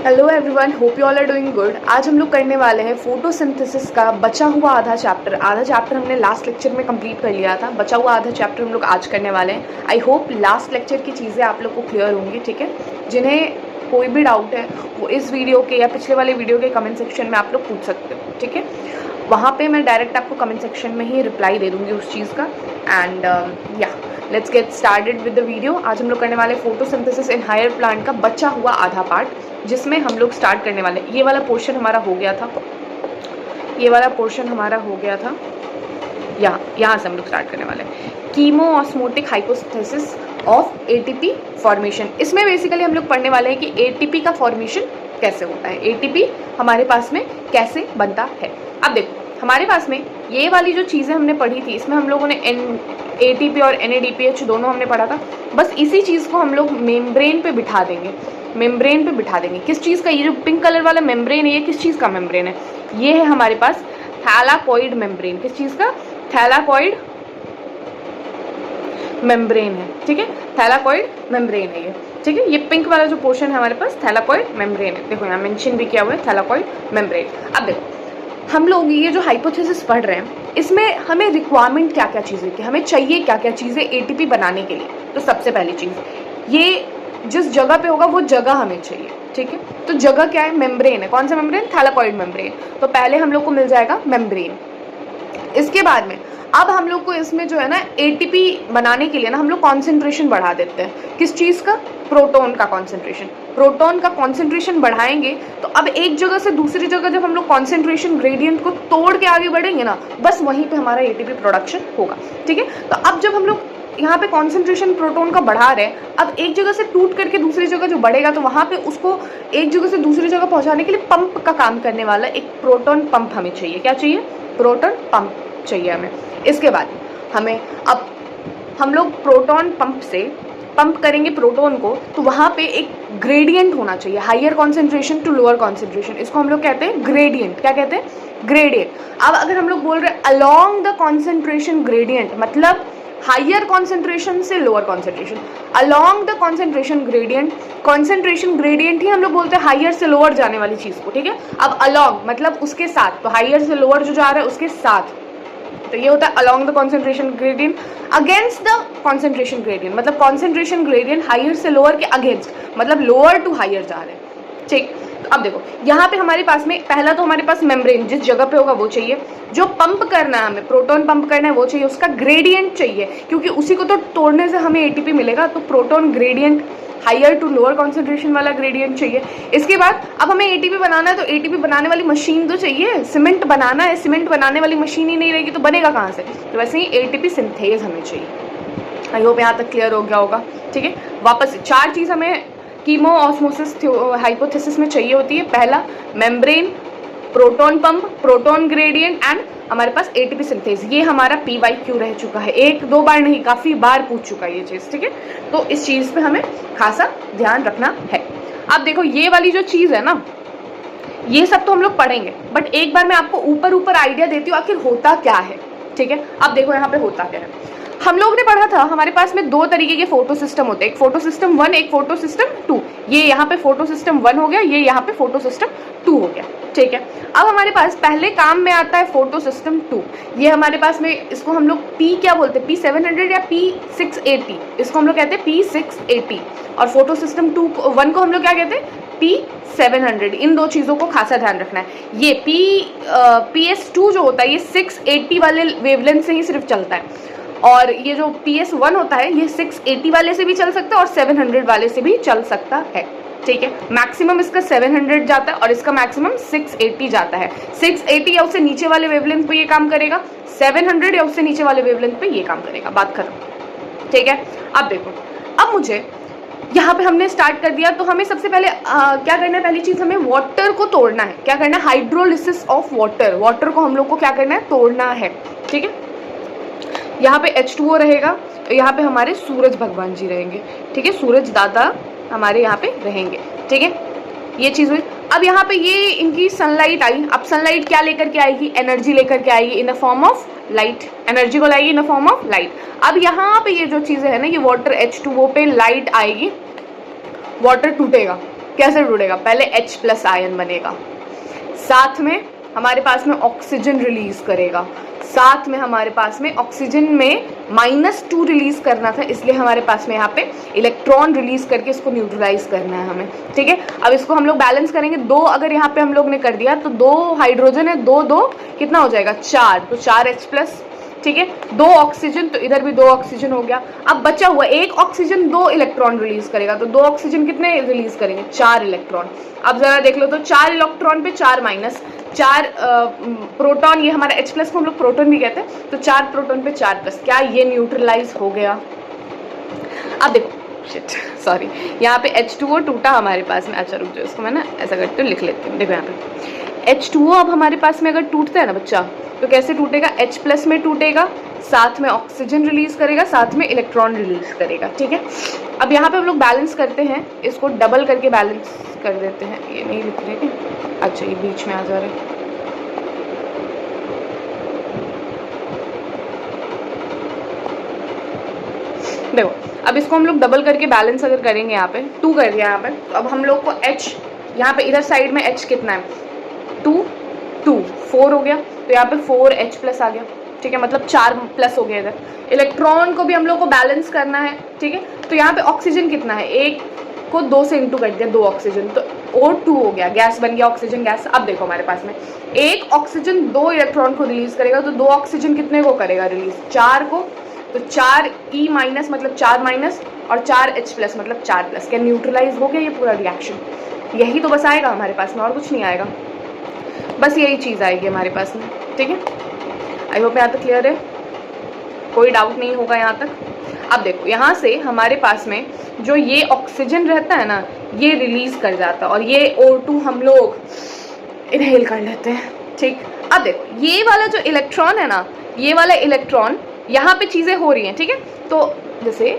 Hello everyone, hope you all are doing good. आज हम लोग करने वाले हैं फोटोसिंथेसिस का बचा हुआ आधा चैप्टर हमने लास्ट लेक्चर में कंप्लीट कर लिया था। बचा हुआ आधा चैप्टर हम लोग आज करने वाले हैं। आई होप लास्ट लेक्चर की चीज़ें आप लोग को क्लियर होंगी, ठीक है। जिन्हें कोई भी डाउट है वो इस वीडियो के या पिछले वाले वीडियो के कमेंट सेक्शन में आप लोग पूछ सकते हो, ठीक है। वहाँ पे मैं डायरेक्ट आपको कमेंट सेक्शन में ही रिप्लाई दे दूँगी उस चीज़ का। एंड या let's get started with the video. आज हम लोग करने वाले फोटोसिंथेसिस इन हायर प्लांट का बचा हुआ आधा पार्ट, जिसमें हम लोग स्टार्ट करने वाले। ये वाला पोर्शन हमारा हो गया था, यहाँ से हम लोग स्टार्ट करने वाले chemiosmotic hypothesis of ATP formation. इसमें बेसिकली हम लोग पढ़ने वाले हैं कि एटीपी का फॉर्मेशन कैसे होता है, एटीपी हमारे पास में कैसे बनता है। अब देखो, हमारे पास में ये वाली जो चीज़ें हमने पढ़ी थी, इसमें हम लोगों ने एटीपी और NADPH दोनों हमने पढ़ा था। बस इसी चीज़ को हम लोग मेम्ब्रेन पे बिठा देंगे, किस चीज़ का? ये जो पिंक कलर वाला मेम्ब्रेन है, ये किस चीज़ का मेम्ब्रेन है? ये है हमारे पास थैलाकॉइड मेम्ब्रेन। किस चीज़ का? थैलाकॉइड मेम्ब्रेन है, ठीक है। थैलाकॉइड मेम्ब्रेन है ये, ठीक है। ये पिंक वाला जो पोर्शन है हमारे पास थैलाकॉइड मेम्ब्रेन है। देखो यहाँ मेंशन भी किया हुआ है थैलाकॉइड मेम्ब्रेन। अब देखो, हम लोग ये जो हाइपोथेसिस पढ़ रहे हैं, इसमें हमें रिक्वायरमेंट क्या क्या चीज़ें की, हमें चाहिए क्या क्या चीज़ें एटीपी बनाने के लिए। तो सबसे पहली चीज़, ये जिस जगह पे होगा वो जगह हमें चाहिए, ठीक है। तो जगह क्या है? मेम्ब्रेन है। कौन सा मेम्ब्रेन? Thylakoid membrane. तो पहले हम लोग को मिल जाएगा मेम्ब्रेन। इसके बाद में अब हम लोग को इसमें जो है ना एटीपी बनाने के लिए ना हम लोग कॉन्सेंट्रेशन बढ़ा देते हैं। किस चीज़ का? प्रोटॉन का कॉन्सेंट्रेशन। प्रोटॉन का कॉन्सेंट्रेशन बढ़ाएंगे तो अब एक जगह से दूसरी जगह जब हम लोग कॉन्सेंट्रेशन ग्रेडियंट को तोड़ के आगे बढ़ेंगे ना, बस वहीं पे हमारा एटीपी प्रोडक्शन होगा, ठीक है। तो अब जब हम लोग यहाँ पे कॉन्सेंट्रेशन प्रोटॉन का बढ़ा रहे हैं, अब एक जगह से टूट करके दूसरी जगह जो बढ़ेगा, तो वहाँ पे उसको एक जगह से दूसरी जगह पहुँचाने के लिए पंप का काम करने वाला एक प्रोटॉन पंप हमें चाहिए। क्या चाहिए? प्रोटॉन पंप चाहिए हमें। इसके बाद हमें अब हम लोग प्रोटॉन पंप से पंप करेंगे प्रोटॉन को, तो वहाँ पे एक ग्रेडियंट होना चाहिए, higher concentration to lower concentration. इसको हम लोग कहते हैं ग्रेडियंट। क्या कहते हैं? ग्रेडियंट। अब अगर हम लोग बोल रहे हैं अलोंग द कॉन्सेंट्रेशन ग्रेडियंट, मतलब हायर कॉन्सेंट्रेशन से lower concentration, along the concentration gradient. Concentration gradient ही हम लोग बोलते हैं हायर से लोअर जाने वाली चीज़ को, ठीक है। अब अलोंग मतलब उसके साथ, तो हायर से लोअर जो जा रहा है उसके साथ, तो ये होता है along the concentration gradient. Against the concentration gradient मतलब कॉन्सेंट्रेशन ग्रेडियंट हायर से लोअर के अगेंस्ट, मतलब लोअर टू हायर जा रहे हैं, ठीक। तो अब देखो यहाँ पे हमारे पास में पहला तो हमारे पास मेम्ब्रेन जिस जगह पे होगा वो चाहिए, जो पंप करना है हमें, प्रोटॉन पंप करना है वो चाहिए, उसका ग्रेडियंट चाहिए, क्योंकि उसी को तो तोड़ने से हमें एटीपी मिलेगा। तो proton gradient higher to lower concentration वाला ग्रेडियंट चाहिए। इसके बाद अब हमें एटीपी बनाना है, तो एटीपी बनाने वाली मशीन तो चाहिए। सीमेंट बनाना है, सीमेंट बनाने वाली मशीन ही नहीं रहेगी तो बनेगा कहाँ से? तो वैसे ही एटीपी सिंथेज हमें चाहिए। आई होप यहाँ तक क्लियर हो गया होगा, ठीक है। वापस 4 चीज़ हमें कीमो ऑस्मोसिस हाइपोथेसिस में चाहिए होती है। पहला membrane, proton pump, proton gradient and हमारे पास एटीपी सिंथेज। ये हमारा PYQ रह चुका है, 1-2 बार नहीं, काफ़ी बार पूछ चुका है ये चीज़, ठीक है। तो इस चीज़ पे हमें खासा ध्यान रखना है। अब देखो ये वाली जो चीज़ है ना, ये सब तो हम लोग पढ़ेंगे, बट एक बार मैं आपको ऊपर आइडिया देती हूँ आखिर होता क्या है, ठीक है। अब देखो यहाँ पे होता क्या है। हम लोग ने पढ़ा था हमारे पास में 2 तरीके के फोटो सिस्टम होते हैं, एक फोटो सिस्टम 1, एक फोटो सिस्टम 2। ये यहाँ पे फोटो सिस्टम 1 हो गया, ये यहाँ पे फोटो सिस्टम 2 हो गया, ठीक है। अब हमारे पास पहले काम में आता है फोटो सिस्टम 2। ये हमारे पास में, इसको हम लोग P क्या बोलते हैं? P700 या P680, इसको हम लोग कहते हैं P680। और फोटो सिस्टम 1 को हम लोग क्या कहते हैं? P700। इन 2 चीज़ों को खासा ध्यान रखना है। ये PS2 जो होता है ये 680 वाले वेवलेंथ से ही सिर्फ चलता है, और ये जो PS1 होता है ये 680 वाले से भी चल सकता है और 700 वाले से भी चल सकता है, ठीक है। मैक्सिमम इसका 700 जाता है और इसका मैक्सिमम 680 जाता है। 680 या उससे नीचे वाले वेवलेंथ पे ये काम करेगा, 700 या उससे नीचे वाले वेवलेंथ पे ये काम करेगा। बात खत्म, ठीक है। अब देखो, अब मुझे यहाँ पे हमने स्टार्ट कर दिया, तो हमें सबसे पहले क्या करना है? पहली चीज़ हमें वाटर को तोड़ना है। क्या करना है? Hydrolysis of water. वाटर को हम लोग को क्या करना है? तोड़ना है, ठीक है। यहाँ पे H2O रहेगा, यहाँ पे हमारे सूरज भगवान जी रहेंगे, ठीक है। सूरज दादा हमारे यहाँ पे रहेंगे, ठीक है। ये चीज़ हुई। अब यहाँ पे ये इनकी सनलाइट आई। अब सनलाइट क्या लेकर के आएगी? एनर्जी लेकर के आएगी in a form of light. Energy को लाएगी in a form of light. अब यहाँ पे ये जो चीज़ें है ना, ये वाटर H2O पे लाइट आएगी, वाटर टूटेगा, कैसे टूटेगा, पहले H प्लस आयन बनेगा, साथ में हमारे पास में ऑक्सीजन रिलीज करेगा, साथ में हमारे पास में ऑक्सीजन में -2 रिलीज करना था, इसलिए हमारे पास में यहाँ पे इलेक्ट्रॉन रिलीज करके इसको न्यूट्रलाइज करना है हमें, ठीक है। अब इसको हम लोग बैलेंस करेंगे, 2 अगर यहाँ पे हम लोग ने कर दिया तो 2 हाइड्रोजन है, 2 2 कितना हो जाएगा 4, तो 4H प्लस, ठीक है। 2 ऑक्सीजन, तो इधर भी 2 ऑक्सीजन हो गया। अब बचा हुआ 1 ऑक्सीजन 2 इलेक्ट्रॉन रिलीज करेगा, तो 2 ऑक्सीजन कितने रिलीज करेंगे 4 इलेक्ट्रॉन। अब जरा देख लो तो 4 इलेक्ट्रॉन पे 4 माइनस, 4 प्रोटॉन, ये हमारा H प्लस को हम लोग प्रोटॉन भी कहते हैं, तो 4 प्रोटॉन पे 4 प्लस, क्या ये न्यूट्रलाइज हो गया। अब देखो शिट सॉरी, यहाँ पे H2O टूटा हमारे पास में, अच्छा रुक जाओ इसको मैं ना ऐसा करते हुए लिख लेती हूँ। देखो यहाँ पे H2O अब हमारे पास में अगर टूटता है ना बच्चा, तो कैसे टूटेगा, H प्लस में टूटेगा, साथ में ऑक्सीजन रिलीज करेगा, साथ में इलेक्ट्रॉन रिलीज करेगा, ठीक है। अब यहाँ पे हम लोग बैलेंस करते हैं, इसको डबल करके बैलेंस कर देते हैं, ये नहीं लिख रहे क्या, अच्छा ये बीच में आ जा रहे हैं। देखो अब इसको हम लोग डबल करके बैलेंस अगर करेंगे, यहाँ पे 2 कर दिया यहाँ पे, तो अब हम लोग को H यहाँ पे इधर साइड में H कितना है 2 2 4 हो गया, तो यहाँ पे 4H प्लस आ गया, ठीक है, मतलब 4 प्लस हो गया इधर। इलेक्ट्रॉन को भी हम लोग को बैलेंस करना है, ठीक है, तो यहाँ पे ऑक्सीजन कितना है, 1 को 2 से इंटू कर दिया, 2 ऑक्सीजन, तो O2 हो गया, गैस बन गया, ऑक्सीजन गैस। अब देखो हमारे पास में 1 ऑक्सीजन 2 इलेक्ट्रॉन को रिलीज करेगा, तो 2 ऑक्सीजन कितने को करेगा रिलीज 4 को, तो 4E माइनस मतलब 4 माइनस, और 4H प्लस मतलब 4 प्लस, क्या न्यूट्रलाइज हो गया ये पूरा रिएक्शन। यही तो बस आएगा हमारे पास में, और कुछ नहीं आएगा, बस यही चीज़ आएगी हमारे पास में, ठीक है। आई होप यहाँ तक क्लियर है, कोई डाउट नहीं होगा यहाँ तक। अब देखो यहाँ से हमारे पास में जो ये ऑक्सीजन रहता है ना, ये रिलीज कर जाता है, और ये O2 हम लोग इनहेल कर लेते हैं, ठीक। अब देखो ये वाला जो इलेक्ट्रॉन है ना, ये वाला इलेक्ट्रॉन, यहाँ पे चीज़ें हो रही हैं, ठीक है, तो जैसे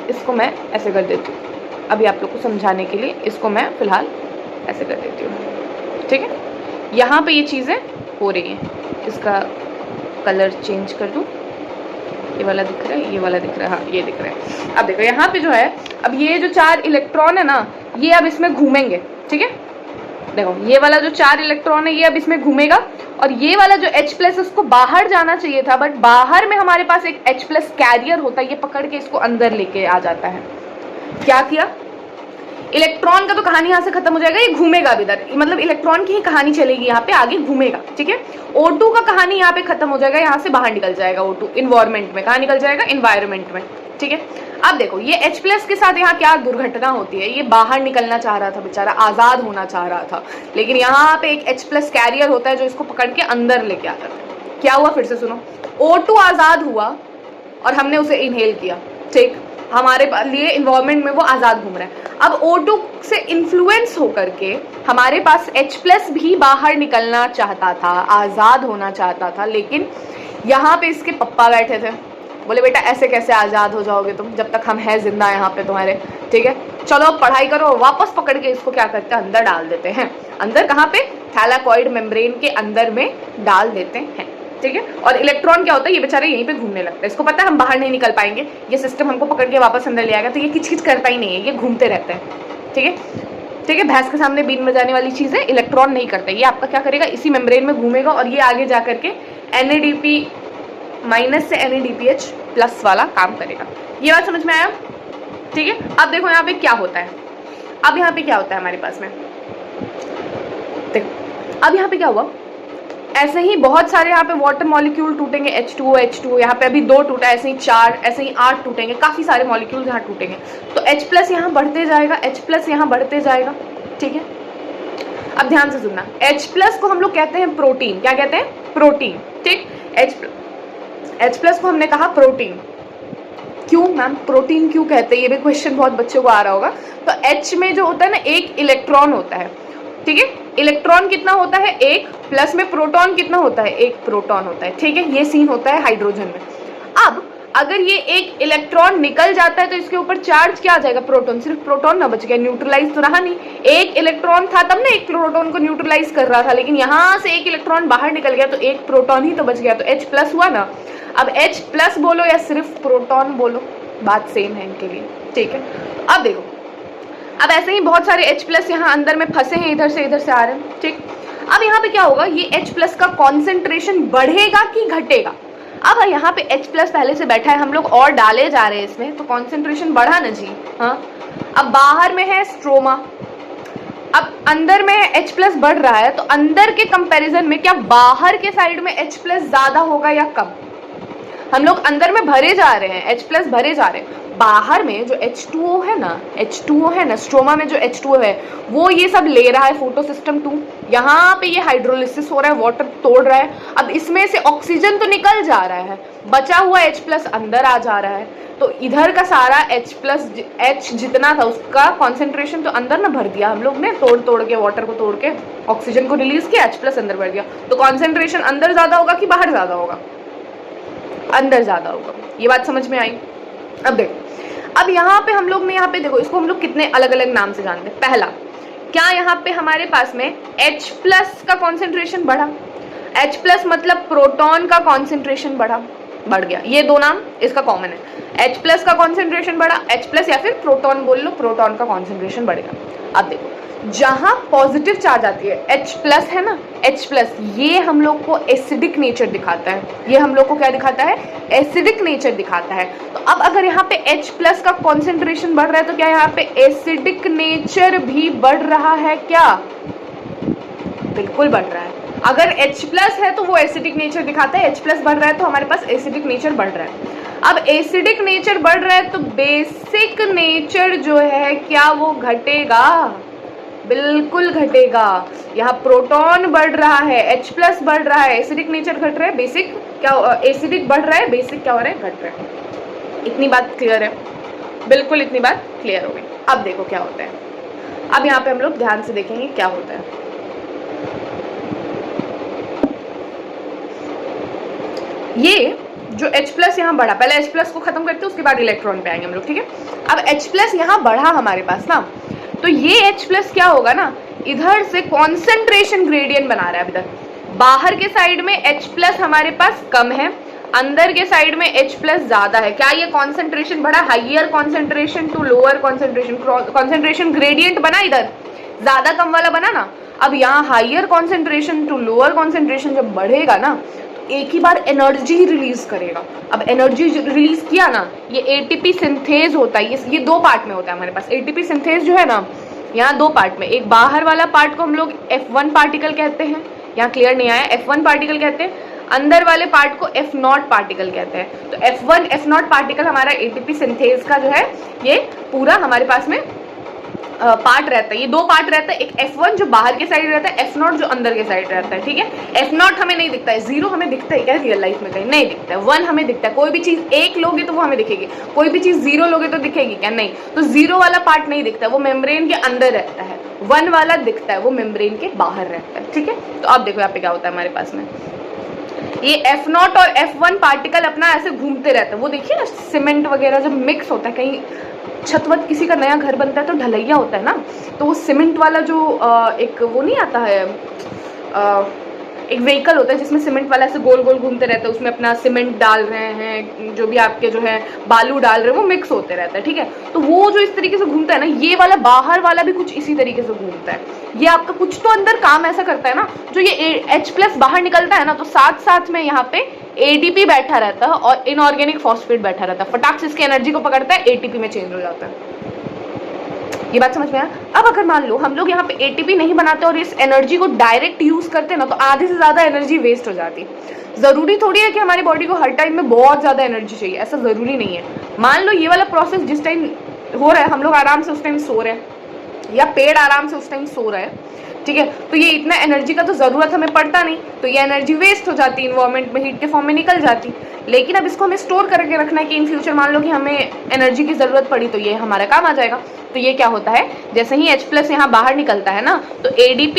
इसको मैं ऐसे कर देती हूँ, अभी आप लोग को समझाने के लिए इसको मैं फिलहाल ऐसे कर देती हूँ, ठीक है। यहाँ पे ये चीज़ें हो रही हैं, इसका कलर चेंज कर दूँ, ये वाला दिख रहा है, ये वाला दिख रहा है, हाँ ये दिख रहा है। अब देखो यहाँ पे जो है, अब ये जो 4 इलेक्ट्रॉन है ना, ये अब इसमें घूमेंगे, ठीक है। देखो ये वाला जो 4 इलेक्ट्रॉन है ये अब इसमें घूमेगा, और ये वाला जो H प्लस उसको बाहर जाना चाहिए था, बट बाहर में हमारे पास एक H प्लस कैरियर होता है, ये पकड़ के इसको अंदर लेके आ जाता है। क्या किया, इलेक्ट्रॉन का तो कहानी यहाँ से खत्म हो जाएगा, ये घूमेगा अब इधर, मतलब इलेक्ट्रॉन की ही कहानी चलेगी यहाँ पे, आगे घूमेगा, ठीक है। O2 का कहानी यहाँ पे खत्म हो जाएगा, यहाँ से बाहर निकल जाएगा O2 इन्वायरमेंट में, कहाँ निकल जाएगा इन्वायरमेंट में, ठीक है। अब देखो ये H प्लस के साथ यहाँ क्या दुर्घटना होती है, ये बाहर निकलना चाह रहा था बेचारा, आजाद होना चाह रहा था, लेकिन यहाँ पे एक H प्लस कैरियर होता है जो इसको पकड़ के अंदर लेके आता है। क्या हुआ फिर से सुनो, O2 आजाद हुआ और हमने उसे इनहेल किया, ठीक, हमारे लिए इन्वायरमेंट में वो आजाद घूम रहा है। अब O2 से इन्फ्लुएंस होकर के हमारे पास H प्लस भी बाहर निकलना चाहता था, आजाद होना चाहता था, लेकिन यहाँ पे इसके पप्पा बैठे थे, बोले बेटा ऐसे कैसे आज़ाद हो जाओगे तुम, जब तक हम हैं जिंदा यहाँ पे तुम्हारे, ठीक है, चलो अब पढ़ाई करो। वापस पकड़ के इसको क्या करते हैं, अंदर डाल देते हैं, अंदर कहाँ पे, थैलाकॉइड मेम्ब्रेन के अंदर में डाल देते हैं, ठीक है। और इलेक्ट्रॉन क्या होता है, ये बेचारे यहीं पे घूमने लगता है, इसको पता है हम बाहर नहीं निकल पाएंगे, ये सिस्टम हमको पकड़ के वापस अंदर ले आएगा, तो ये किचकिच करता ही नहीं है, ये घूमते रहता है, ठीक है, ठीक है। भैंस के सामने बीन बजाने वाली चीज़ है, इलेक्ट्रॉन नहीं करता, ये आपका क्या करेगा, इसी मेम्ब्रेन में घूमेगा, और ये आगे जा करके NADP माइनस से NADPH प्लस वाला काम करेगा। ये बात समझ में आया, ठीक है। अब देखो यहाँ पे क्या होता है, अब यहाँ पे क्या होता है हमारे पास में, देखो अब यहाँ पे क्या हुआ, ऐसे ही बहुत सारे यहाँ पे वाटर मॉलिक्यूल टूटेंगे, H2O यहाँ पे अभी 2 टूटा, ऐसे ही 4, ऐसे ही 8 टूटेंगे, काफी सारे मॉलिक्यूल्स यहाँ टूटेंगे, तो H प्लस यहाँ बढ़ते जाएगा, H प्लस यहाँ बढ़ते जाएगा, ठीक है। अब ध्यान से सुनना, H प्लस को हम लोग कहते हैं प्रोटीन, क्या कहते हैं, प्रोटीन, ठीक। H प्लस को हमने कहा प्रोटीन, क्यों मैम प्रोटीन क्यों कहते हैं, ये भी क्वेश्चन बहुत बच्चों को आ रहा होगा। तो H में जो होता है ना, एक इलेक्ट्रॉन होता है, ठीक है, इलेक्ट्रॉन कितना होता है, एक, प्लस में प्रोटॉन कितना होता है, एक प्रोटॉन होता है, ठीक है, ये सीन होता है हाइड्रोजन में। अब अगर ये एक इलेक्ट्रॉन निकल जाता है तो इसके ऊपर चार्ज क्या आ जाएगा, प्रोटॉन, सिर्फ प्रोटॉन ना बच गया, न्यूट्रलाइज तो रहा नहीं, एक इलेक्ट्रॉन था तब ना एक प्रोटॉन को न्यूट्रलाइज कर रहा था, लेकिन यहाँ से एक इलेक्ट्रॉन बाहर निकल गया तो एक प्रोटॉन ही तो बच गया, तो H प्लस हुआ ना। अब H प्लस बोलो या सिर्फ प्रोटॉन बोलो, बात सेम है इनके लिए, ठीक है। अब देखो अब ऐसे ही बहुत सारे H+ यहाँ अंदर में फंसे हैं, इधर से आ रहे हैं, ठीक। अब यहाँ पे क्या होगा, ये H+ का कॉन्सेंट्रेशन बढ़ेगा कि घटेगा। अब यहाँ पे H+ पहले से बैठा है, हम लोग और डाले जा रहे हैं इसमें, तो कॉन्सेंट्रेशन बढ़ा ना जी। हाँ, अब बाहर में है स्ट्रोमा, अब अंदर में H+ बढ़ रहा है, तो अंदर के कंपैरिजन में क्या बाहर के साइड में H+ ज्यादा होगा या कम? हम लोग अंदर में भरे जा रहे हैं, H+ भरे जा रहे हैं, बाहर में जो H2O है ना, स्ट्रोमा में जो H2O है वो ये सब ले रहा है फोटोसिस्टम 2, यहाँ पे ये हाइड्रोलिसिस हो रहा है, वाटर तोड़ रहा है। अब इसमें से ऑक्सीजन तो निकल जा रहा है, बचा हुआ H+ अंदर आ जा रहा है, तो इधर का सारा H जितना था उसका कॉन्सेंट्रेशन तो अंदर ना भर दिया हम लोग ने, तोड़ के, वाटर को तोड़ के ऑक्सीजन को रिलीज किया, H+ अंदर भर दिया, तो कॉन्सेंट्रेशन अंदर ज्यादा होगा कि बाहर ज्यादा होगा? अंदर ज्यादा होगा। ये बात समझ में आई? अब देखो, अब यहाँ पे हम लोग ने, यहाँ पे देखो, इसको हम लोग कितने अलग अलग नाम से जानते हैं। पहला, क्या यहाँ पे हमारे पास में H+ का कॉन्सेंट्रेशन बढ़ा? H+ मतलब प्रोटॉन का कॉन्सेंट्रेशन बढ़ गया, ये दो नाम इसका कॉमन है। H+ का कॉन्सेंट्रेशन बढ़ा, H+ या फिर प्रोटॉन बोल लो, प्रोटॉन का कॉन्सेंट्रेशन बढ़ेगा। अब देखो, जहां पॉजिटिव चार्ज आती है, H+ है ना, H+, ये हम लोग को एसिडिक नेचर दिखाता है, ये हम लोग को क्या दिखाता है? एसिडिक नेचर दिखाता है। तो अब अगर यहाँ पे H+ का कॉन्सेंट्रेशन बढ़ रहा है, तो क्या यहाँ पे एसिडिक नेचर भी बढ़ रहा है क्या? बिल्कुल बढ़ रहा है। अगर H+ है तो वो एसिडिक नेचर दिखाता है, H+ बढ़ रहा है तो हमारे पास एसिडिक नेचर बढ़ रहा है। अब एसिडिक नेचर बढ़ रहा है तो बेसिक नेचर जो है क्या वो घटेगा? बिल्कुल घटेगा। यहाँ प्रोटॉन बढ़ रहा है, H+ बढ़ रहा है, एसिडिक नेचर घट रहा है, बेसिक क्या, एसिडिक बढ़ रहा है, बेसिक क्या हो रहा है? घट रहा है। इतनी बात क्लियर है? बिल्कुल इतनी बात क्लियर हो गई। अब देखो क्या होता है, अब यहाँ पे हम लोग ध्यान से देखेंगे क्या होता है। ये जो H+ यहाँ बढ़ा, पहले H+ को खत्म करते हैं, उसके बाद इलेक्ट्रॉन पे आएंगे हम लोग, ठीक है। अब H+ यहाँ बढ़ा हमारे पास ना, तो ये H+ क्या होगा ना, इधर से कॉन्सेंट्रेशन ग्रेडियंट बना रहा है। इधर बाहर के साइड में H+ हमारे पास कम है, अंदर के साइड में H+ ज्यादा है। क्या ये कॉन्सेंट्रेशन बढ़ा? Higher concentration to lower concentration, concentration gradient बना, इधर ज्यादा कम वाला बना ना। अब यहाँ higher concentration to lower concentration जब बढ़ेगा ना, एक ही बार एनर्जी रिलीज करेगा। अब एनर्जी रिलीज किया ना, ये एटीपी सिंथेज होता है, ये दो पार्ट में होता है हमारे पास। एटीपी सिंथेज जो है ना, यहाँ दो पार्ट में, एक बाहर वाला पार्ट को हम लोग F1 पार्टिकल कहते हैं, यहाँ क्लियर नहीं आया, F1 पार्टिकल कहते हैं, अंदर वाले पार्ट को F0 पार्टिकल कहते हैं। तो F1 F0 पार्टिकल हमारा एटीपी सिंथेज का जो है, ये पूरा हमारे पास में पार्ट रहता है। ये दो पार्ट रहता है, एक F1 जो बाहर के साइड रहता है, F0 जो अंदर के साइड रहता है, ठीक है। F0 हमें नहीं दिखता है, 0 हमें दिखता है क्या रियल लाइफ में? कहीं नहीं दिखता है। 1 हमें दिखता है, कोई भी चीज 1 लोगे तो वो हमें दिखेगी, कोई भी चीज 0 लोगे तो दिखेगी क्या? नहीं। तो 0 वाला पार्ट नहीं दिखता है, वो मेम्ब्रेन के अंदर रहता है। 1 वाला दिखता है, वो मेम्ब्रेन के बाहर रहता है, ठीक है। तो अब देखो यहाँ पे क्या होता है हमारे पास में, ये F0 और F1 पार्टिकल अपना ऐसे घूमते रहते हैं। वो देखिए ना, सीमेंट वगैरह जब मिक्स होता है, कहीं छत वत किसी का नया घर बनता है तो ढलैया होता है ना, तो वो सीमेंट वाला जो एक वो नहीं आता है, एक व्हीकल होता है जिसमें सीमेंट वाला ऐसे गोल गोल घूमते रहता है, उसमें अपना सीमेंट डाल रहे हैं, जो भी आपके जो है बालू डाल रहे हैं, वो मिक्स होते रहता है, ठीक है। तो वो जो इस तरीके से घूमता है ना, ये वाला बाहर वाला भी कुछ इसी तरीके से घूमता है। ये आपका कुछ तो अंदर काम ऐसा करता है ना, जो ये H+ बाहर निकलता है ना, तो साथ साथ में यहाँ पे ADP बैठा रहता है और इनऑर्गेनिक फॉस्फेट बैठा रहता है, फटाक से इसकी एनर्जी को पकड़ता है, ATP में चेंज हो जाता है। ये बात समझ में आया? अब अगर मान लो हम लोग यहाँ पे ATP नहीं बनाते और इस एनर्जी को डायरेक्ट यूज करते ना, तो आधे से ज्यादा एनर्जी वेस्ट हो जाती। जरूरी थोड़ी है कि हमारी बॉडी को हर टाइम में बहुत ज्यादा एनर्जी चाहिए, ऐसा जरूरी नहीं है। मान लो ये वाला प्रोसेस जिस टाइम हो रहा है, हम लोग आराम से उस टाइम सो रहे हैं, या पेड़ आराम से उस टाइम सो रहा है, ठीक है, तो ये इतना एनर्जी का तो जरूरत हमें पड़ता नहीं, तो ये एनर्जी वेस्ट हो जाती, इन्वायरमेंट में हीट के फॉर्म में निकल जाती। लेकिन अब इसको हमें स्टोर करके रखना है कि इन फ्यूचर मान लो कि हमें एनर्जी की जरूरत पड़ी तो ये हमारा काम आ जाएगा। तो ये क्या होता है, जैसे ही H+ यहाँ बाहर निकलता है ना, तो ADP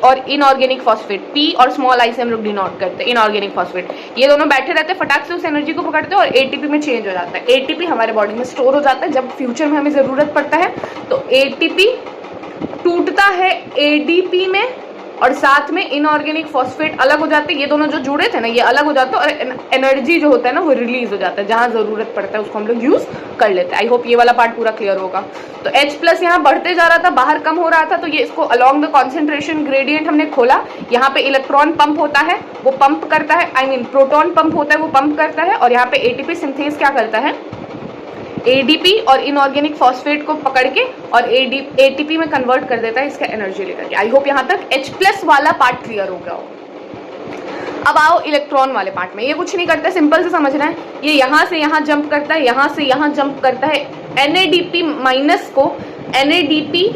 और इनऑर्गेनिक फॉस्फेट, P और स्मॉल आई से हम लोग डिनोट करते हैं इनऑर्गेनिक फॉस्फेट, ये दोनों बैठे रहते हैं, फटाक से उस एनर्जी को पकड़ते हैं और ATP में चेंज हो जाता है। ATP हमारे बॉडी में स्टोर हो जाता है, जब फ्यूचर में हमें जरूरत पड़ता है तो ATP टूटता है ADP में और साथ में इनऑर्गेनिक फॉस्फेट अलग हो जाते हैं, ये दोनों जो जुड़े थे ना ये अलग हो जाते हैं और एनर्जी जो होता है ना वो रिलीज हो जाता है, जहाँ ज़रूरत पड़ता है उसको हम लोग यूज़ कर लेते हैं। आई होप ये वाला पार्ट पूरा क्लियर होगा। तो H+ यहाँ बढ़ते जा रहा था, बाहर कम हो रहा था, तो ये इसको अलॉन्ग द कॉन्सेंट्रेशन ग्रेडियंट हमने खोला। यहाँ पे इलेक्ट्रॉन पंप होता है, वो पंप करता है, आई मीन प्रोटॉन पंप होता है, वो पंप करता है, और यहाँ पे एटीपी सिंथेस क्या करता है, एडीपी और इनऑर्गेनिक फॉस्फेट को पकड़ के और एटीपी में कन्वर्ट कर देता है इसका एनर्जी लेकर के। आई होप यहाँ तक H+ वाला पार्ट क्लियर हो गया हो। अब आओ इलेक्ट्रॉन वाले पार्ट में। ये कुछ नहीं करता, सिंपल से समझना है। ये यहाँ से यहाँ जंप करता है, यहाँ से यहाँ जंप करता है, NADP- को NADP+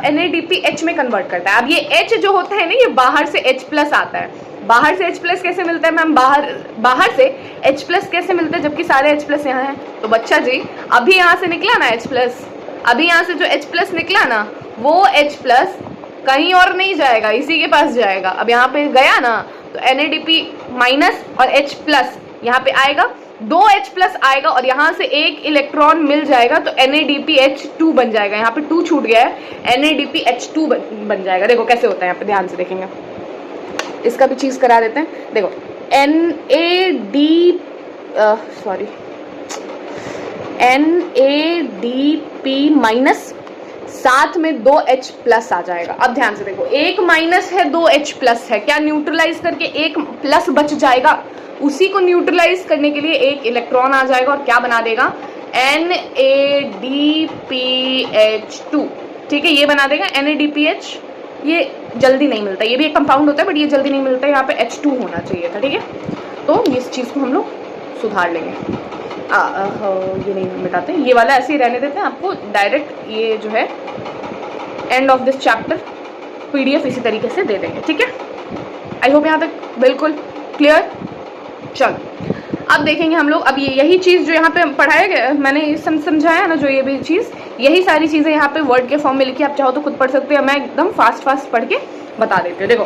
NADPH में कन्वर्ट करता है। अब ये H जो होता है ना, ये बाहर से H+ आता है। बाहर से H+ कैसे मिलता है मैम? बाहर से H+ कैसे मिलता है जबकि सारे H+ यहाँ हैं? तो बच्चा जी अभी यहाँ से निकला ना H+, अभी यहाँ से जो H+ निकला ना वो H+ कहीं और नहीं जाएगा, इसी के पास जाएगा। अब यहाँ पे गया ना तो NADP- और H+ यहाँ पे आएगा, 2 H+ आएगा और यहाँ से एक इलेक्ट्रॉन मिल जाएगा तो NADPH2 बन जाएगा। यहाँ पे 2 छूट गया है, NADPH2 बन जाएगा। देखो कैसे होता है, यहाँ पे ध्यान से देखेंगे, इसका भी चीज करा देते हैं। देखो NADP- साथ में 2 H+ आ जाएगा। अब ध्यान से देखो, एक माइनस है 2 H+ है, क्या न्यूट्रलाइज करके एक प्लस बच जाएगा, उसी को न्यूट्रलाइज करने के लिए एक इलेक्ट्रॉन आ जाएगा और क्या बना देगा, NADPH2। ठीक है, ये बना देगा NADPH। ये जल्दी नहीं मिलता, ये भी एक कंपाउंड होता है बट ये जल्दी नहीं मिलता है, यहाँ पे H2 होना चाहिए था। ठीक है, तो इस चीज़ को हम लोग सुधार लेंगे। ये नहीं मिटाते, ये वाला ऐसे ही रहने देते हैं। आपको डायरेक्ट ये जो है end of this chapter PDF इसी तरीके से दे देंगे। ठीक है, आई होप यहाँ तक बिल्कुल क्लियर। चलो अब देखेंगे हम लोग, अब ये यही चीज़ जो यहाँ पे पढ़ाया गया, मैंने समझाया ना, जो ये भी चीज़, यही सारी चीज़ें यहाँ पे वर्ड के फॉर्म में लिखी, आप चाहो तो खुद पढ़ सकते हो, मैं एकदम फास्ट पढ़ के बता देती हूँ। देखो,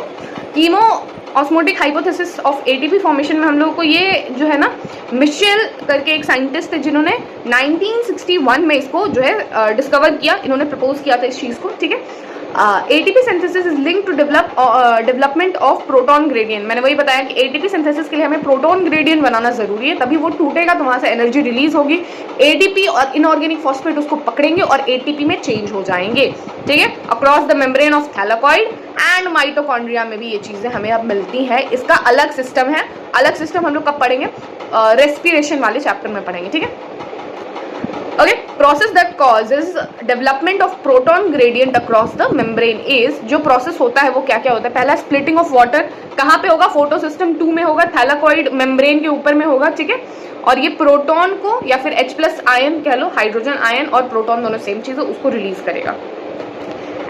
chemo osmotic hypothesis of ATP formation में हम लोगों को ये जो है ना, मिशेल करके एक साइंटिस्ट थे जिन्होंने 1961 में इसको जो है डिस्कवर किया, इन्होंने प्रपोज किया था इस चीज़ को। ठीक है, ATP synthesis is link to development of proton gradient. मैंने वही बताया कि ATP सिंथेसिस के लिए हमें प्रोटॉन ग्रेडियंट बनाना जरूरी है, तभी वो टूटेगा तो वहां से एनर्जी रिलीज होगी, ADP और इनऑर्गेनिक फॉस्फेट उसको पकड़ेंगे और ATP में चेंज हो जाएंगे। ठीक है, across the membrane of thylakoid and mitochondria में भी ये चीजें हमें अब मिलती हैं। इसका अलग सिस्टम है, अलग सिस्टम हम लोग कब पढ़ेंगे, रेस्पिरेशन वाले चैप्टर में पढ़ेंगे। ठीक है, okay, process that causes development of proton gradient across the membrane is, जो प्रोसेस होता है वो क्या क्या होता है। पहला स्प्लिटिंग ऑफ वाटर, कहाँ पे होगा, फोटोसिस्टम 2 में होगा, थैलाकॉइड मेम्ब्रेन के ऊपर में होगा। ठीक है, और ये प्रोटॉन को या फिर H+ आयन कह लो, हाइड्रोजन आयन और प्रोटॉन दोनों सेम चीज है, उसको रिलीज करेगा।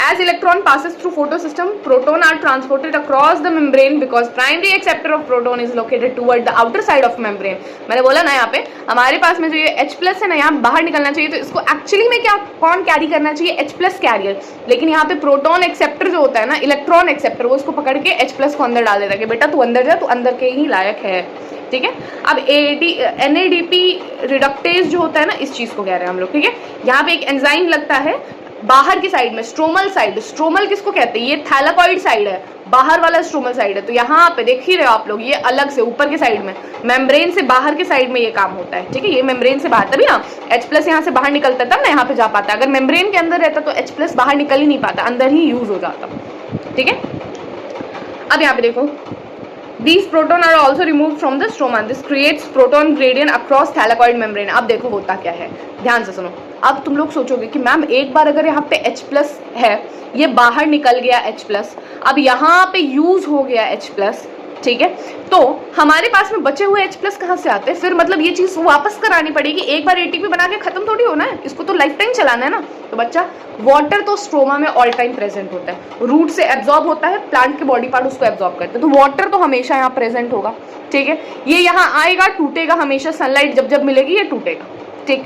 As electron passes through photosystem, proton are transported across the membrane because primary acceptor of proton is located toward the outer side of membrane। मैंने बोला ना, यहाँ पे हमारे पास में जो ये H+ है ना, यहाँ बाहर निकलना चाहिए, तो इसको एक्चुअली में क्या कौन कैरी करना चाहिए, H+ कैरियर। लेकिन यहाँ पे प्रोटॉन एक्सेप्टर जो होता है ना, इलेक्ट्रॉन एक्सेप्टर, वो इसको पकड़ के H+ को अंदर डाल देता है कि बेटा तू अंदर जा, तू अंदर के ही लायक है। ठीक है, अब NADP रिडक्टेज जो होता है ना, इस चीज को कह रहे हैं हम लोग। ठीक है, यहाँ पे एक एंजाइम लगता है बाहर की साइड में, स्ट्रोमल साइड। स्ट्रोमल किसको कहते हैं, ये थैलाकॉइड साइड है, बाहर वाला स्ट्रोमल साइड है। तो यहाँ पे देख ही रहे हो आप लोग, ये अलग से ऊपर के साइड में, मेम्ब्रेन से बाहर के साइड में ये काम होता है। ठीक है, ये मेम्ब्रेन से बाहर, तभी ना H+ यहाँ से बाहर निकलता है, तब ना यहाँ पे जा पाता है। अगर मेम्ब्रेन के अंदर रहता तो H+ बाहर निकल ही नहीं पाता, अंदर ही यूज हो जाता। ठीक है, अब यहाँ पे देखो, These proton are also removed from the stroma. This creates proton gradient across thylakoid membrane. अब देखो होता क्या है, ध्यान से सुनो। अब तुम लोग सोचोगे कि मैम एक बार अगर यहाँ पे H+ है, ये बाहर निकल गया H+, अब यहाँ पे यूज हो गया H+, ठीक है, तो हमारे पास में बचे हुए H+ कहाँ से आते हैं फिर, मतलब ये चीज वापस करानी पड़ेगी। एक बार ATP बना के खत्म थोड़ी होना है, इसको तो लाइफ टाइम चलाना है ना। तो बच्चा, वाटर तो स्ट्रोमा में ऑल टाइम प्रेजेंट होता है, रूट से एब्जॉर्ब होता है, प्लांट के बॉडी पार्ट उसको एब्जॉर्ब करते हैं, तो वाटर तो हमेशा यहाँ प्रेजेंट होगा। ठीक है, ये यहाँ आएगा, टूटेगा हमेशा, सनलाइट जब जब मिलेगी ये टूटेगा। ठीक,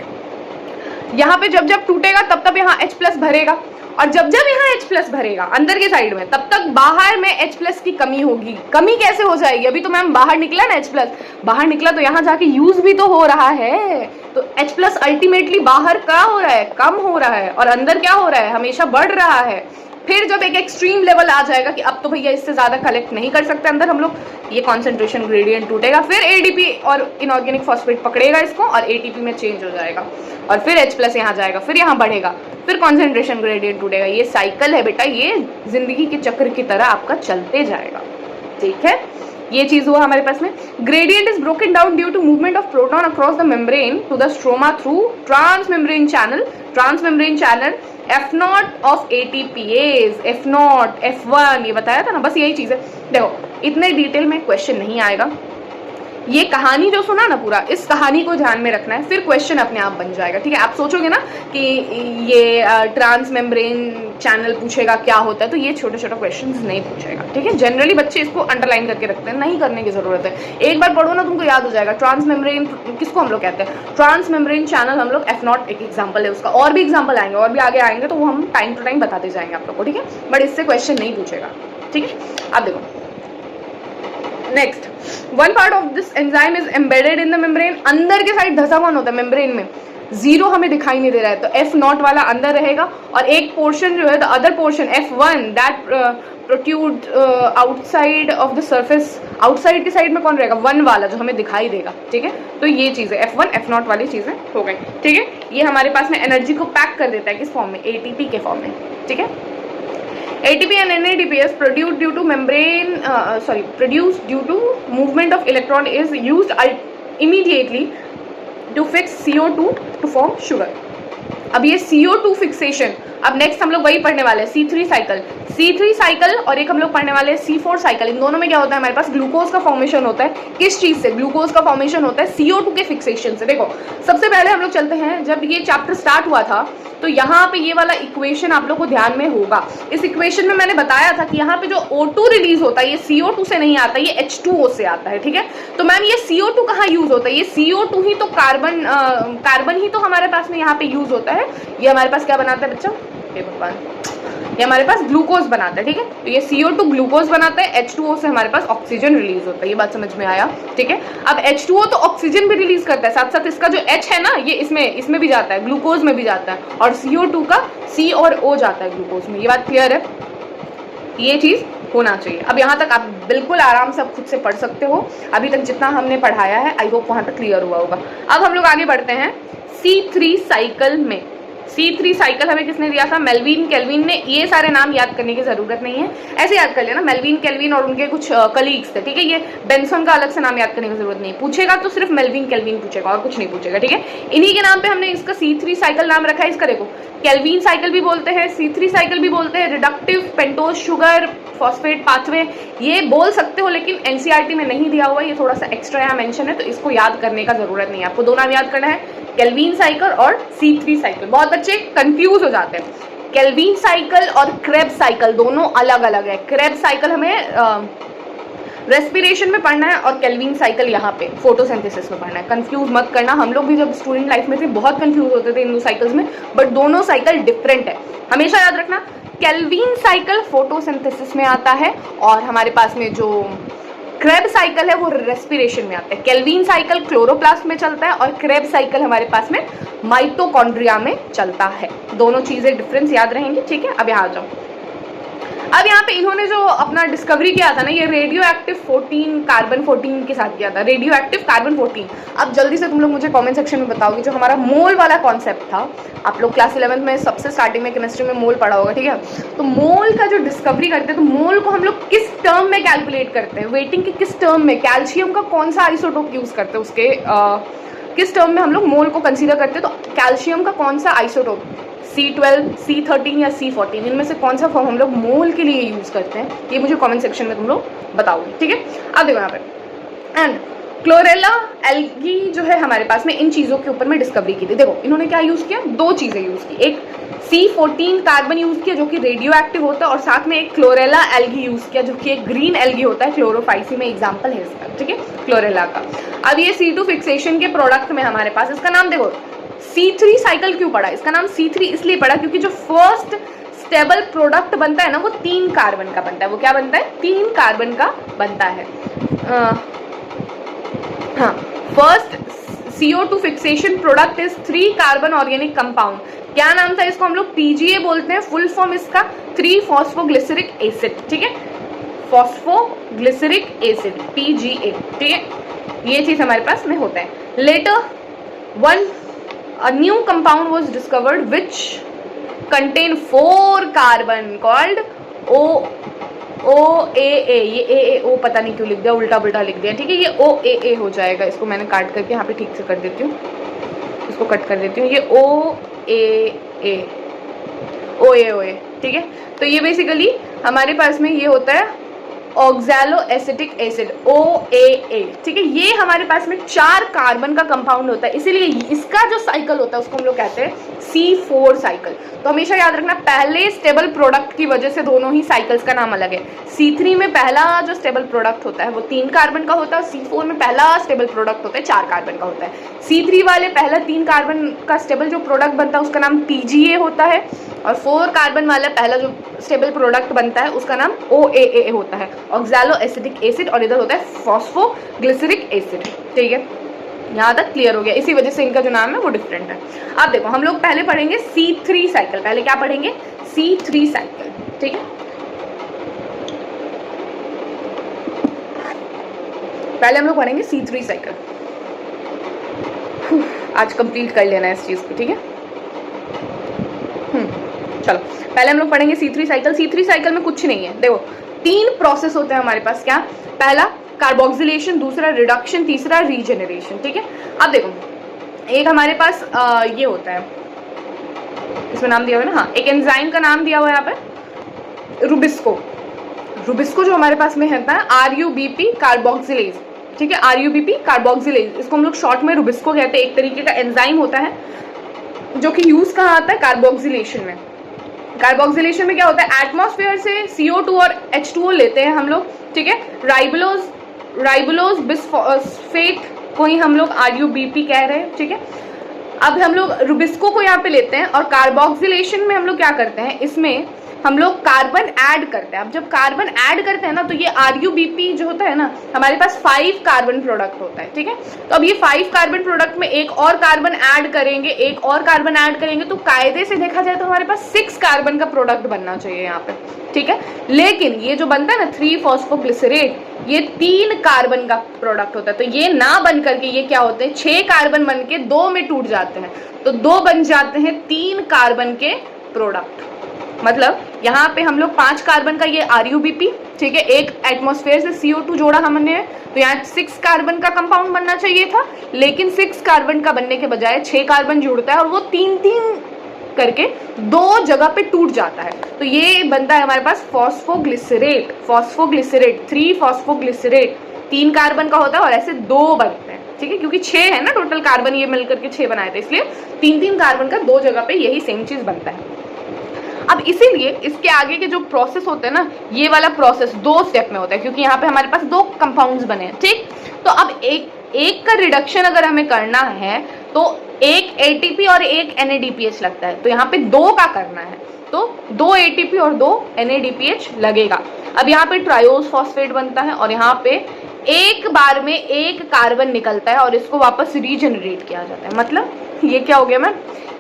यहाँ पे जब जब टूटेगा तब तब यहाँ H+ भरेगा, और जब जब यहाँ H+ भरेगा अंदर के साइड में, तब तक बाहर में H+ की कमी होगी। कमी कैसे हो जाएगी, अभी तो मैम बाहर निकला ना H+, बाहर निकला तो यहाँ जाके यूज भी तो हो रहा है, तो H+ अल्टीमेटली बाहर क्या हो रहा है, कम हो रहा है, और अंदर क्या हो रहा है, हमेशा बढ़ रहा है। फिर जब एक एक्सट्रीम लेवल आ जाएगा कि अब तो भैया इससे ज़्यादा कलेक्ट नहीं कर सकते अंदर हम लोग, ये कॉन्सेंट्रेशन ग्रेडियंट टूटेगा, फिर एडीपी और इनऑर्गेनिक फॉस्फेट पकड़ेगा इसको और एटीपी में चेंज हो जाएगा और फिर H+ यहाँ जाएगा, फिर यहाँ बढ़ेगा, फिर कॉन्सेंट्रेशन ग्रेडियंट टूटेगा। ये साइकिल है बेटा, ये जिंदगी के चक्र की तरह आपका चलते जाएगा, ठीक है। ये चीज हुआ हमारे पास में। Gradient is broken down due to movement of proton across the membrane to the stroma through transmembrane channel. Transmembrane channel F0 of ATPase, F0, F1 ये बताया था ना, बस यही चीज है। देखो इतने डिटेल में क्वेश्चन नहीं आएगा, ये कहानी जो सुना ना पूरा, इस कहानी को ध्यान में रखना है, फिर क्वेश्चन अपने आप बन जाएगा, ठीक है। आप सोचोगे ना कि ये ट्रांस मेम्ब्रेन चैनल पूछेगा क्या होता है, तो ये छोटे छोटे क्वेश्चंस नहीं पूछेगा, ठीक है। जनरली बच्चे इसको अंडरलाइन करके रखते हैं, नहीं करने की जरूरत है, एक बार पढ़ो ना तुमको याद हो जाएगा। ट्रांस मेम्ब्रेन किसको हम लोग कहते हैं, ट्रांस मेम्ब्रेन चैनल हम लोग F0 एक एग्जाम्पल है उसका, और भी एग्जाम्पल आएंगे और भी आगे आएंगे, तो वो हम टाइम टू टाइम बताते जाएंगे आप लोग को, ठीक है। बट इससे क्वेश्चन नहीं पूछेगा, ठीक है। अब देखो next, one part of this enzyme is embedded in the membrane. अंदर के साइड धसा कौन होता है मेम्ब्रेन में, जीरो हमें दिखाई नहीं दे रहा है, तो F0 वाला अंदर रहेगा, और एक पोर्शन जो है the other portion F1 that protrude outside of the surface, outside की साइड में कौन रहेगा, 1 वाला जो हमें दिखाई देगा, ठीक है। तो ये चीजें F1 F0 वाली चीजें हो गई, ठीक है। ये हमारे पास में एनर्जी को पैक कर देता है किस फॉर्म में, ATP के फॉर्म में, ठीक है। ATP and NADPS produced due to membrane produced due to movement of electron is used immediately to fix CO2 to form sugar। अब ये CO2 फिक्सेशन, अब नेक्स्ट हम लोग वही पढ़ने वाले हैं, C3 साइकिल और एक हम लोग पढ़ने वाले हैं C4 साइकिल। इन दोनों में क्या होता है, हमारे पास ग्लूकोज का फॉर्मेशन होता है, किस चीज से, ग्लूकोज का फॉर्मेशन होता है CO2 के फिक्सेशन से। देखो सबसे पहले हम लोग चलते हैं, जब ये चैप्टर स्टार्ट हुआ था तो यहाँ पे ये वाला इक्वेशन आप लोग को ध्यान में होगा। इस इक्वेशन में मैंने बताया था कि यहाँ पे जो O2 रिलीज होता है ये CO2 से नहीं आता, ये H2O से आता है, ठीक है। तो मैम ये CO2 कहाँ यूज होता है, ये CO2 ही तो कार्बन ही तो हमारे पास में यहाँ पे यूज होता है। ये हमारे पास क्या बनाता है बच्चा, हे भगवान, ये हमारे पास ग्लूकोज बनाता है, ठीक है। तो ये CO2 ग्लूकोज बनाता है, H2O से हमारे पास ऑक्सीजन रिलीज होता है, ये बात समझ में आया, ठीक है। अब H2O तो ऑक्सीजन भी रिलीज करता है, साथ साथ इसका जो H है ना ये इसमें भी जाता है, ग्लूकोज में भी जाता है, और CO2 का C और O जाता है ग्लूकोज में। ये बात क्लियर है, ये चीज होना चाहिए। अब यहाँ तक आप बिल्कुल आराम से खुद से पढ़ सकते हो, अभी तक जितना हमने पढ़ाया है आई होप वहां तक क्लियर हुआ होगा। अब हम लोग आगे बढ़ते हैं C3 साइकिल में। C3 साइकिल हमें किसने दिया था, मेल्विन केल्विन ने। ये सारे नाम याद करने की जरूरत नहीं है, ऐसे याद कर लेना, मेल्विन केल्विन और उनके कुछ कलीग्स थे, ठीक है। ये बेंसन का अलग से नाम याद करने की जरूरत नहीं, पूछेगा तो सिर्फ मेल्विन केल्विन पूछेगा और कुछ नहीं पूछेगा, ठीक है। इन्हीं के नाम पे हमने इसका C3 साइकिल नाम रखा है। इसका देखो केल्विन साइकिल भी बोलते हैं, C3 साइकिल भी बोलते हैं, reductive pentose sugar phosphate pathway, ये बोल सकते हो, लेकिन एनसीईआरटी में नहीं दिया हुआ, ये थोड़ा सा एक्स्ट्रा यहाँ मेंशन है, तो इसको याद करने का जरूरत नहीं है। आपको दो नाम याद करना है, केल्विन साइकिल और C3 साइकिल। बहुत बच्चे कंफ्यूज हो जाते हैं, केल्विन साइकिल और क्रेब्स साइकिल दोनों अलग अलग है। क्रेब्स साइकिल हमें रेस्पिरेशन में पढ़ना है और केल्विन साइकिल यहाँ पे फोटोसिंथेसिस में पढ़ना है। कंफ्यूज मत करना, हम लोग भी जब स्टूडेंट लाइफ में थे बहुत कंफ्यूज होते थे इन दो साइकिल्स में, बट दोनों साइकिल डिफरेंट है, हमेशा याद रखना। केल्विन साइकिल फोटोसिंथेसिस में आता है और हमारे पास में जो क्रेब साइकिल है वो रेस्पिरेशन में आता है। केल्विन साइकिल क्लोरोप्लास्ट में चलता है और क्रेब साइकिल हमारे पास में माइटोकॉन्ड्रिया में चलता है। दोनों चीजें डिफरेंस याद रहेंगी, ठीक है। अब यहाँ आ जाओ, अब यहाँ पे इन्होंने जो अपना डिस्कवरी किया था ना, ये रेडियो एक्टिव 14 कार्बन 14 के साथ किया था, रेडियो एक्टिव कार्बन 14। अब जल्दी से तुम लोग मुझे कमेंट सेक्शन में बताओगे, जो हमारा मोल वाला कॉन्सेप्ट था, आप लोग क्लास 11th में सबसे स्टार्टिंग में केमिस्ट्री में मोल पढ़ा होगा, ठीक है। तो मोल का जो डिस्कवरी करते हैं, तो मोल को हम लोग किस टर्म में कैलकुलेट करते हैं, वेटिंग के किस टर्म में, कैल्शियम का कौन सा आइसोटोप यूज करते हैं, उसके किस टर्म में हम लोग मोल को कंसीडर करते हैं। तो कैल्शियम का कौन सा आइसोटोप, C12, C13 या C14, इनमें से कौन सा फॉर्म हम लोग मोल के लिए यूज करते हैं, ये मुझे कमेंट सेक्शन में तुम लोग बताओगे, ठीक है। अब देखो यहाँ पे, एंड क्लोरेला एल्गी जो है हमारे पास में, इन चीजों के ऊपर में डिस्कवरी की थी। देखो इन्होंने क्या यूज किया, दो चीजें यूज की, एक C14 कार्बन यूज किया जो कि रेडियो एक्टिव होता है, और साथ में एक क्लोरेला एल्गी यूज किया जो कि एक ग्रीन एल्गी होता है, क्लोरोफाइसी में एग्जाम्पल है इसका, ठीक है, क्लोरेला का। अब ये C2 फिक्सेशन के प्रोडक्ट में हमारे पास, इसका नाम देखो C3 साइकिल क्यों पड़ा, इसका नाम C3 इसलिए पड़ा क्योंकि जो फर्स्ट स्टेबल प्रोडक्ट बनता है ना वो 3 कार्बन का बनता है। वो क्या बनता है, 3 कार्बन का बनता है। हाँ, first CO2 fixation product is 3 carbon organic compound. क्या नाम था इसको? हम लोग PGA बोलते हैं, फुल फॉर्म इसका 3 फॉस्फोग्लिसरिक एसिड, ठीक है, फॉस्फोग्लिसरिक एसिड PGA, ठीक है, ये चीज हमारे पास में होता है। Later a new compound was discovered which contain 4 carbon called OAA। ये AAO पता नहीं क्यों लिख दिया, उल्टा पुल्टा लिख दिया, ठीक है, ये OAA हो जाएगा। इसको मैंने काट करके यहाँ पे ठीक से कर देती हूँ, इसको कट कर देती हूँ, ये OAA, ठीक है। तो ये बेसिकली हमारे पास में ये होता है ऑक्सैलो एसिटिक एसिड OAA, ठीक है। ये हमारे पास में 4 कार्बन का कंपाउंड होता है, इसीलिए इसका जो साइकिल होता है उसको हम लोग कहते हैं C4 साइकिल। तो हमेशा याद रखना, पहले स्टेबल प्रोडक्ट की वजह से दोनों ही साइकिल्स का नाम अलग है। C3 में पहला जो स्टेबल प्रोडक्ट होता है वो 3 कार्बन का होता है, C4 में पहला स्टेबल प्रोडक्ट होता है 4 कार्बन का होता है। C3 वाले पहला 3 कार्बन का स्टेबल जो प्रोडक्ट बनता है उसका नाम PGA होता है, और 4 कार्बन वाला पहला जो स्टेबल प्रोडक्ट बनता है उसका नाम OAA होता है, ऑक्सैलो एसिटिक एसिड, और इधर होता है फॉस्फोग्लिसरिक एसिड, ठीक है। यहाँ तक क्लियर हो गया? इसी वजह से इनका जो नाम है वो डिफरेंट है। अब देखो हम लोग पहले पढ़ेंगे C3 साइकिल। पहले क्या पढ़ेंगे? C3 साइकिल, ठीक है। पहले हम लोग पढ़ेंगे C3 साइकिल। आज कंप्लीट कर लेना है इस चीज को, ठीक है। चलो पहले हम लोग पढ़ेंगे C3 साइकिल। C3 साइकिल में कुछ नहीं है, देखो 3 प्रोसेस होते हैं हमारे पास। क्या? पहला कार्बोक्सिलेशन, दूसरा रिडक्शन, तीसरा रीजेनरेशन, ठीक है। अब देखो एक हमारे पास ये होता है, इसमें नाम दिया हुआ है ना, हाँ, एक एंजाइम का नाम दिया हुआ है यहाँ पे, रुबिस्को। रुबिस्को जो हमारे पास में रहता है RUBP कार्बोक्सिलेज, ठीक है, RUBP कार्बोक्सिलेज, इसको हम लोग शॉर्ट में रुबिस्को कहते हैं। एक तरीके का एंजाइम होता है जो कि यूज कहाँ आता है? कार्बोक्सिलेशन में। कार्बोक्सिलेशन में क्या होता है? एटमॉस्फेयर से CO2 और H2O लेते हैं हम लोग, ठीक है। राइबोलोज बिस्फॉस्फेट को ही हम लोग RUBP कह रहे हैं, ठीक है। अब हम लोग रुबिस्को को यहाँ पे लेते हैं, और कार्बोक्सिलेशन में हम लोग क्या करते हैं? इसमें हम लोग कार्बन ऐड करते हैं। अब जब कार्बन ऐड करते हैं ना, तो ये RUBP जो होता है ना, हमारे पास 5 कार्बन प्रोडक्ट होता है, ठीक है। तो अब ये 5 कार्बन प्रोडक्ट में एक और कार्बन ऐड करेंगे, एक और कार्बन ऐड करेंगे, तो कायदे से देखा जाए तो हमारे पास 6 कार्बन का प्रोडक्ट बनना चाहिए यहाँ पे, ठीक है। लेकिन ये जो बनता है ना 3 फॉस्फोग्लिसरेट, ये 3 कार्बन का प्रोडक्ट होता है। तो ये ना बन करके ये क्या होते हैं? 6 कार्बन बन के 2 में टूट जाते हैं, तो 2 बन जाते हैं 3 कार्बन के प्रोडक्ट। मतलब यहाँ पे हम लोग 5 कार्बन का ये RUBP, ठीक है, एक एटमॉस्फेयर से CO2 जोड़ा हमने, तो यहाँ 6 कार्बन का कंपाउंड बनना चाहिए था, लेकिन 6 कार्बन का बनने के बजाय 6 कार्बन जुड़ता है, और वो 3-3 करके 2 जगह पे टूट जाता है। तो ये बनता है हमारे पास फॉस्फोग्लिसरेट, 3 फॉस्फोग्लिसरेट, 3 कार्बन का होता है, और ऐसे 2 बनते हैं, ठीक है, क्योंकि 6 है ना टोटल कार्बन, ये मिलकर के 6 बनाए थे, इसलिए 3-3 कार्बन का 2 जगह पे यही सेम चीज बनता है। अब इसीलिए इसके आगे के जो प्रोसेस होते हैं ना, ये वाला प्रोसेस 2 स्टेप में होता है, क्योंकि यहाँ पे हमारे पास 2 कंपाउंड्स बने हैं, ठीक। तो अब एक का रिडक्शन अगर हमें करना है तो एक ATP और एक NADPH लगता है, तो यहाँ पे 2 का करना है तो 2 ATP और 2 NADPH लगेगा। अब यहाँ पे ट्रायोज फॉस्फेट बनता है, और यहाँ पे एक बार में 1 कार्बन निकलता है, और इसको वापस रीजनरेट किया जाता है। मतलब ये क्या हो गया मैम?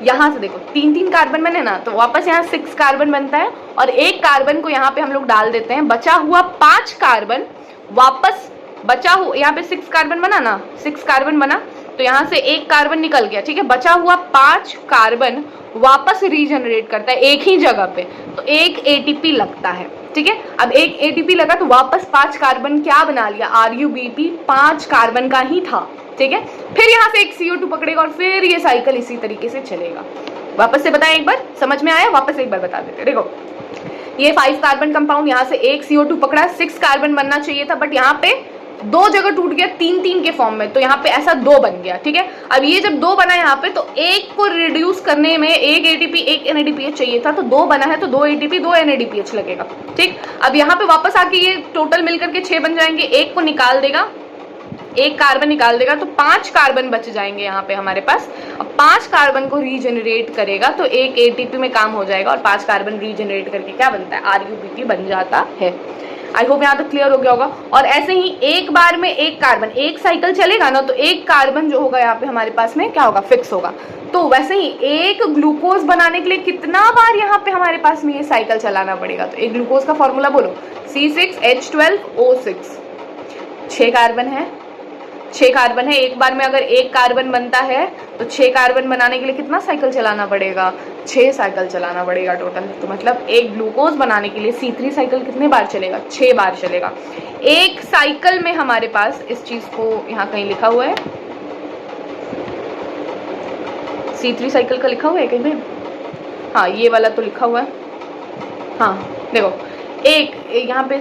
यहाँ से देखो 3-3 कार्बन बने ना, तो वापस यहाँ 6 कार्बन बनता है, और 1 कार्बन को यहाँ पे हम लोग डाल देते हैं, बचा हुआ 5 कार्बन वापस बचा हुआ, यहाँ पे 6 कार्बन बना ना, 6 कार्बन बना, तो यहाँ से 1 कार्बन निकल गया, ठीक है। बचा हुआ 5 कार्बन वापस रीजनरेट करता है एक ही जगह पे, तो 1 ATP लगता है, ठीक है। अब 1 ATP लगा तो वापस 5 कार्बन क्या बना लिया? RUBP 5 कार्बन का ही था, ठीक है। फिर यहाँ से एक CO2 पकड़ेगा, और फिर ये साइकिल इसी तरीके से चलेगा। वापस से बताएं एक बार, समझ में आया? वापस एक बार बता देते। देखो ये 5 कार्बन कंपाउंड, यहाँ से एक CO2 पकड़ा, 6 कार्बन बनना चाहिए था, बट यहाँ पे 2 जगह टूट गया 3-3 के फॉर्म में, तो यहाँ पे ऐसा 2 बन गया, ठीक है। अब ये जब 2 बना यहाँ पे, तो एक को रिड्यूस करने में 1 ATP 1 NADPH चाहिए था, तो 2 बना है, तो 2 ATP 2 NADPH लगेगा, ठीक। अब यहाँ पे वापस आके ये टोटल मिलकर के 6 बन जाएंगे, 1 को निकाल देगा, 1 कार्बन निकाल देगा, तो 5 कार्बन बच जाएंगे यहाँ पे हमारे पास। अब 5 कार्बन को रीजनरेट करेगा तो 1 ATP में काम हो जाएगा, और 5 कार्बन रीजनरेट करके क्या बनता है? RUBP बन जाता है। आई होप यहाँ तक क्लियर हो गया होगा। और ऐसे ही एक बार में एक कार्बन, एक साइकिल चलेगा ना तो एक कार्बन जो होगा यहाँ पे हमारे पास में क्या होगा, फिक्स होगा। तो वैसे ही एक ग्लूकोज बनाने के लिए कितना बार यहाँ पे हमारे पास में ये साइकिल चलाना पड़ेगा। तो एक ग्लूकोज का फॉर्मूला बोलो, C6H12O6। 6 कार्बन है, 6 कार्बन है। एक बार में अगर एक कार्बन बनता है तो 6 कार्बन बनाने के लिए कितना साइकिल चलाना पड़ेगा, 6 साइकिल चलाना पड़ेगा टोटल। तो मतलब एक ग्लूकोज बनाने के लिए C3 साइकिल कितने बार चलेगा, 6 बार चलेगा। एक साइकिल में हमारे पास, इस चीज को यहाँ कहीं लिखा हुआ है, C3 साइकिल का लिखा हुआ है कहीं में, हाँ ये वाला तो लिखा हुआ है। हाँ देखो, एक यहाँ पे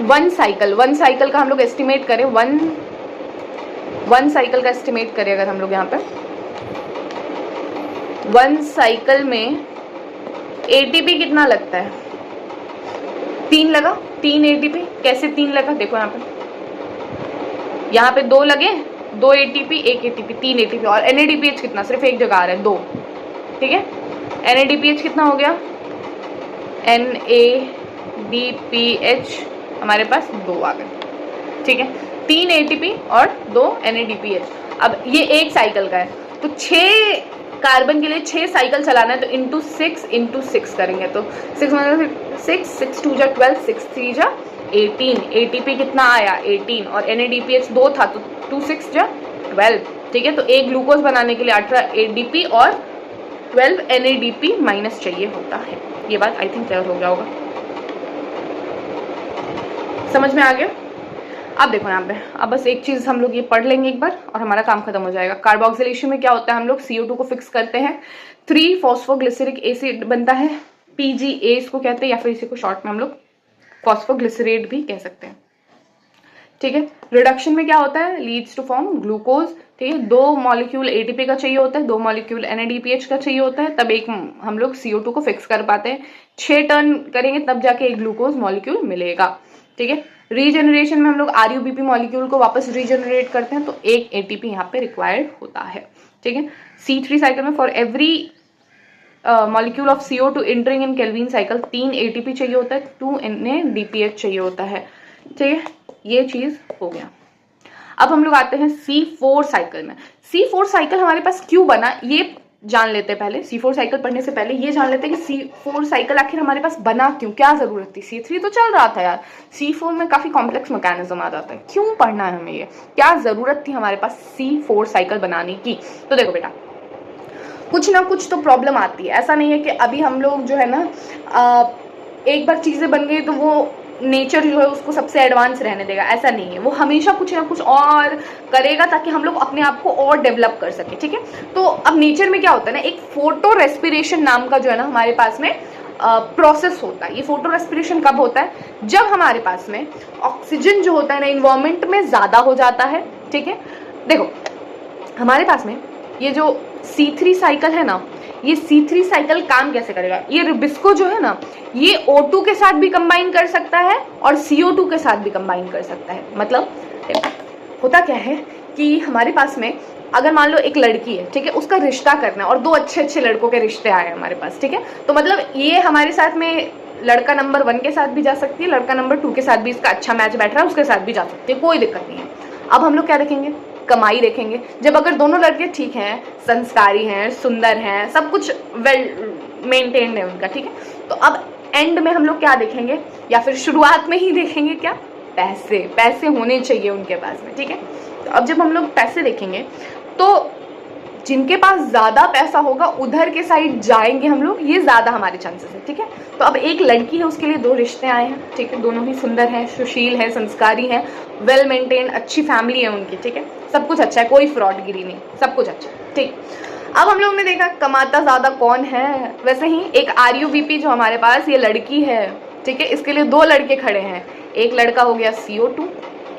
वन साइकिल का हम लोग एस्टिमेट करें, वन साइकिल का एस्टिमेट करें अगर हम लोग यहाँ पे, वन साइकिल में एटीपी कितना लगता है, 3 लगा, 3 एटीपी। कैसे 3 लगा, देखो यहाँ पे 2 लगे, 2 एटीपी, 1 एटीपी, 3 एटीपी। और NADPH कितना, सिर्फ एक जगह आ रहा है 2, ठीक है। NADPH कितना हो गया, NADPH हमारे पास 2 आ गए, ठीक है। 3 ATP और 2 NADPH। अब ये एक साइकिल का है, तो 6 कार्बन के लिए 6 साइकिल चलाना है, तो इंटू 6 करेंगे तो 6 मतलब 6 2 जा 12, 6 3 जा 18। ATP कितना आया, 18, और NADPH 2 था तो 2 6 जा 12, ठीक है। तो एक ग्लूकोज बनाने के लिए 18 ADP और 12 NADP माइनस चाहिए होता है। ये बात आई थिंक क्लियर हो गया होगा, समझ में आ गया। अब देखो यहाँ पे, अब बस एक चीज हम लोग ये पढ़ लेंगे एक बार और हमारा काम खत्म हो जाएगा। कार्बोक्सिलेशन में क्या होता है, हम लोग CO2 को फिक्स करते हैं, 3 फॉस्फोग्लिसरिक एसिड बनता है, PGA इसको कहते हैं, या फिर इसी को शॉर्ट में हम लोग फॉस्फोग्लिसरेट भी कह सकते हैं, ठीक है। रिडक्शन में क्या होता है, लीड्स टू फॉर्म ग्लूकोज, ठीक है। 2 मॉलिक्यूल ATP का चाहिए होता है, 2 मॉलिक्यूल NADPH का चाहिए होता है, तब एक हम लोग CO2 को फिक्स कर पाते हैं। 6 टर्न करेंगे तब जाके एक ग्लूकोज मॉलिक्यूल मिलेगा, ठीक है। रीजनरेशन में हम लोग RUBP मॉलिक्यूल को वापस रीजनरेट करते हैं, तो एक ATP यहाँ पे रिक्वायर्ड होता है, ठीक है। C3 साइकिल में for every molecule of CO2 entering in Calvin cycle 3 ATP चाहिए होता है, 2 NADPH चाहिए होता है, ठीक है। ये चीज हो गया। अब हम लोग आते हैं C4 साइकिल में। C4 साइकिल हमारे पास क्यों बना ये जान लेते हैं पहले। C4 साइकिल पढ़ने से पहले ये जान लेते हैं कि C4 साइकिल आखिर हमारे पास बना क्यों, क्या जरूरत थी। C3 तो चल रहा था यार, C4 में काफी कॉम्प्लेक्स मैकेनिज्म आ जाता है, क्यों पढ़ना है हमें ये, क्या जरूरत थी हमारे पास C4 साइकिल बनाने की। तो देखो बेटा, कुछ ना कुछ तो प्रॉब्लम आती है, ऐसा नहीं है कि अभी हम लोग जो है ना एक बार चीजें बन गई तो वो नेचर जो है उसको सबसे एडवांस रहने देगा, ऐसा नहीं है। वो हमेशा कुछ ना कुछ और करेगा ताकि हम लोग अपने आप को और डेवलप कर सके, ठीक है। तो अब नेचर में क्या होता है ना, एक फोटो रेस्पिरेशन नाम का जो है ना हमारे पास में प्रोसेस होता है। ये फोटो रेस्पिरेशन कब होता है, जब हमारे पास में ऑक्सीजन जो होता है ना इन्वायरमेंट में ज्यादा हो जाता है, ठीक है। देखो हमारे पास में ये जो C3 साइकिल है ना, ये C3 साइकिल काम कैसे करेगा, ये रुबिस्को जो है ना ये O2 के साथ भी कंबाइन कर सकता है और CO2 के साथ भी कंबाइन कर सकता है। मतलब होता क्या है कि हमारे पास में अगर मान लो एक लड़की है, ठीक है, उसका रिश्ता करना है और 2 अच्छे लड़कों के रिश्ते आए हमारे पास, ठीक है। तो मतलब ये हमारे साथ में लड़का नंबर 1 के साथ भी जा सकती है, लड़का नंबर 2 के साथ भी इसका अच्छा मैच बैठ रहा है उसके साथ भी जा सकती है, कोई दिक्कत नहीं है। अब हम लोग क्या देखेंगे, कमाई देखेंगे। जब अगर दोनों लड़के ठीक हैं, संस्कारी हैं, सुंदर हैं, सब कुछ वेल मेंटेन्ड है उनका, ठीक है, तो अब एंड में हम लोग क्या देखेंगे, या फिर शुरुआत में ही देखेंगे क्या, पैसे होने चाहिए उनके पास में, ठीक है। तो अब जब हम लोग पैसे देखेंगे तो जिनके पास ज्यादा पैसा होगा उधर के साइड जाएंगे हम लोग, ये ज्यादा हमारे चांसेस है, ठीक है। तो अब एक लड़की है, उसके लिए 2 रिश्ते आए हैं, ठीक है, दोनों ही सुंदर हैं, सुशील है, संस्कारी है, वेल मेंटेन, अच्छी फैमिली है उनकी, ठीक है, सब कुछ अच्छा है, कोई फ्रॉडगिरी नहीं, सब कुछ अच्छा, ठीक। अब हम लोग ने देखा कमाता ज्यादा कौन है, वैसे ही एक RUBP जो हमारे पास ये लड़की है, ठीक है, इसके लिए 2 लड़के खड़े हैं, एक लड़का हो गया CO2,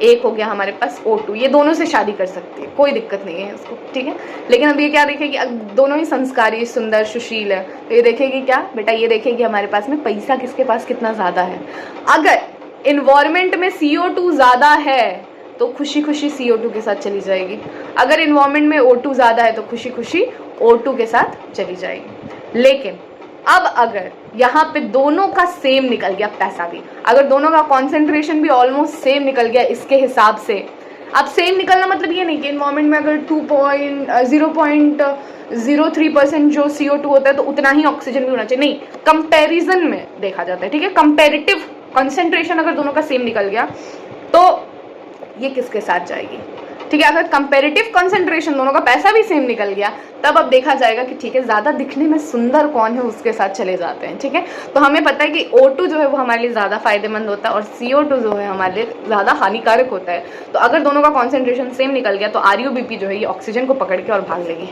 एक हो गया हमारे पास O2, ये दोनों से शादी कर सकती है, कोई दिक्कत नहीं है उसको, ठीक है। लेकिन अब ये क्या देखेगी, दोनों ही संस्कारी, सुंदर, सुशील है, तो ये देखेगी क्या बेटा, ये देखेगी हमारे पास में पैसा किसके पास कितना ज्यादा है। अगर इन्वायरमेंट में CO2 ज्यादा है तो खुशी खुशी CO2 के साथ चली जाएगी, अगर इन्वायरमेंट में O2 ज्यादा है तो खुशी खुशी O2 के साथ चली जाएगी। लेकिन अब अगर यहाँ पे दोनों का सेम निकल गया पैसा भी, अगर दोनों का कॉन्सेंट्रेशन भी ऑलमोस्ट सेम निकल गया इसके हिसाब से, अब सेम निकलना मतलब ये नहीं कि इन्वायरमेंट में अगर 0.03% जो CO2 होता है तो उतना ही ऑक्सीजन भी होना चाहिए, नहीं, कंपैरिजन में देखा जाता है, ठीक है। कंपैरेटिव कॉन्सेंट्रेशन अगर दोनों का सेम निकल गया तो ये किसके साथ जाएगी, ठीक है। अगर कंपैरेटिव कंसंट्रेशन दोनों का पैसा भी सेम निकल गया तब अब देखा जाएगा कि ठीक है ज़्यादा दिखने में सुंदर कौन है उसके साथ चले जाते हैं, ठीक है। तो हमें पता है कि O2 जो है वो हमारे लिए ज़्यादा फायदेमंद होता है और CO2 जो है हमारे लिए ज़्यादा हानिकारक होता है। तो अगर दोनों का कॉन्सेंट्रेशन सेम निकल गया तो RUBP जो है ये ऑक्सीजन को पकड़ के और भाग लेगी,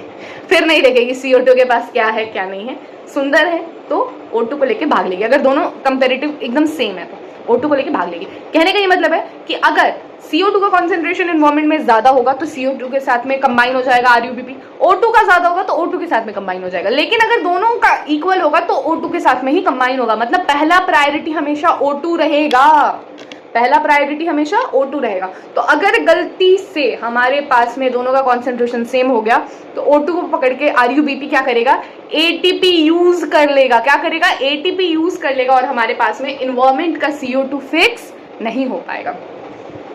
फिर नहीं देखेगी CO2 के पास क्या है क्या नहीं है, सुंदर है तो O2 को लेके भाग लेगी। अगर दोनों कंपेरेटिव एकदम सेम है तो O2 को लेके भाग लेगी। कहने का ये मतलब है कि अगर CO2 का कॉन्सेंट्रेशन एनवायरमेंट में ज्यादा होगा तो CO2 के साथ में कंबाइन हो जाएगा RUBP, O2 का ज्यादा होगा तो O2 के साथ में कंबाइन हो जाएगा। लेकिन अगर दोनों का इक्वल होगा तो O2 के साथ में ही कंबाइन होगा, मतलब पहला प्रायोरिटी हमेशा O2 रहेगा, पहला प्रायोरिटी हमेशा O2 रहेगा। तो अगर गलती से हमारे पास में दोनों का कॉन्सेंट्रेशन सेम हो गया तो O2 को पकड़ के RUBP क्या करेगा, ATP यूज कर लेगा, क्या करेगा, ATP यूज कर लेगा और हमारे पास में एनवायरमेंट का CO2 फिक्स नहीं हो पाएगा।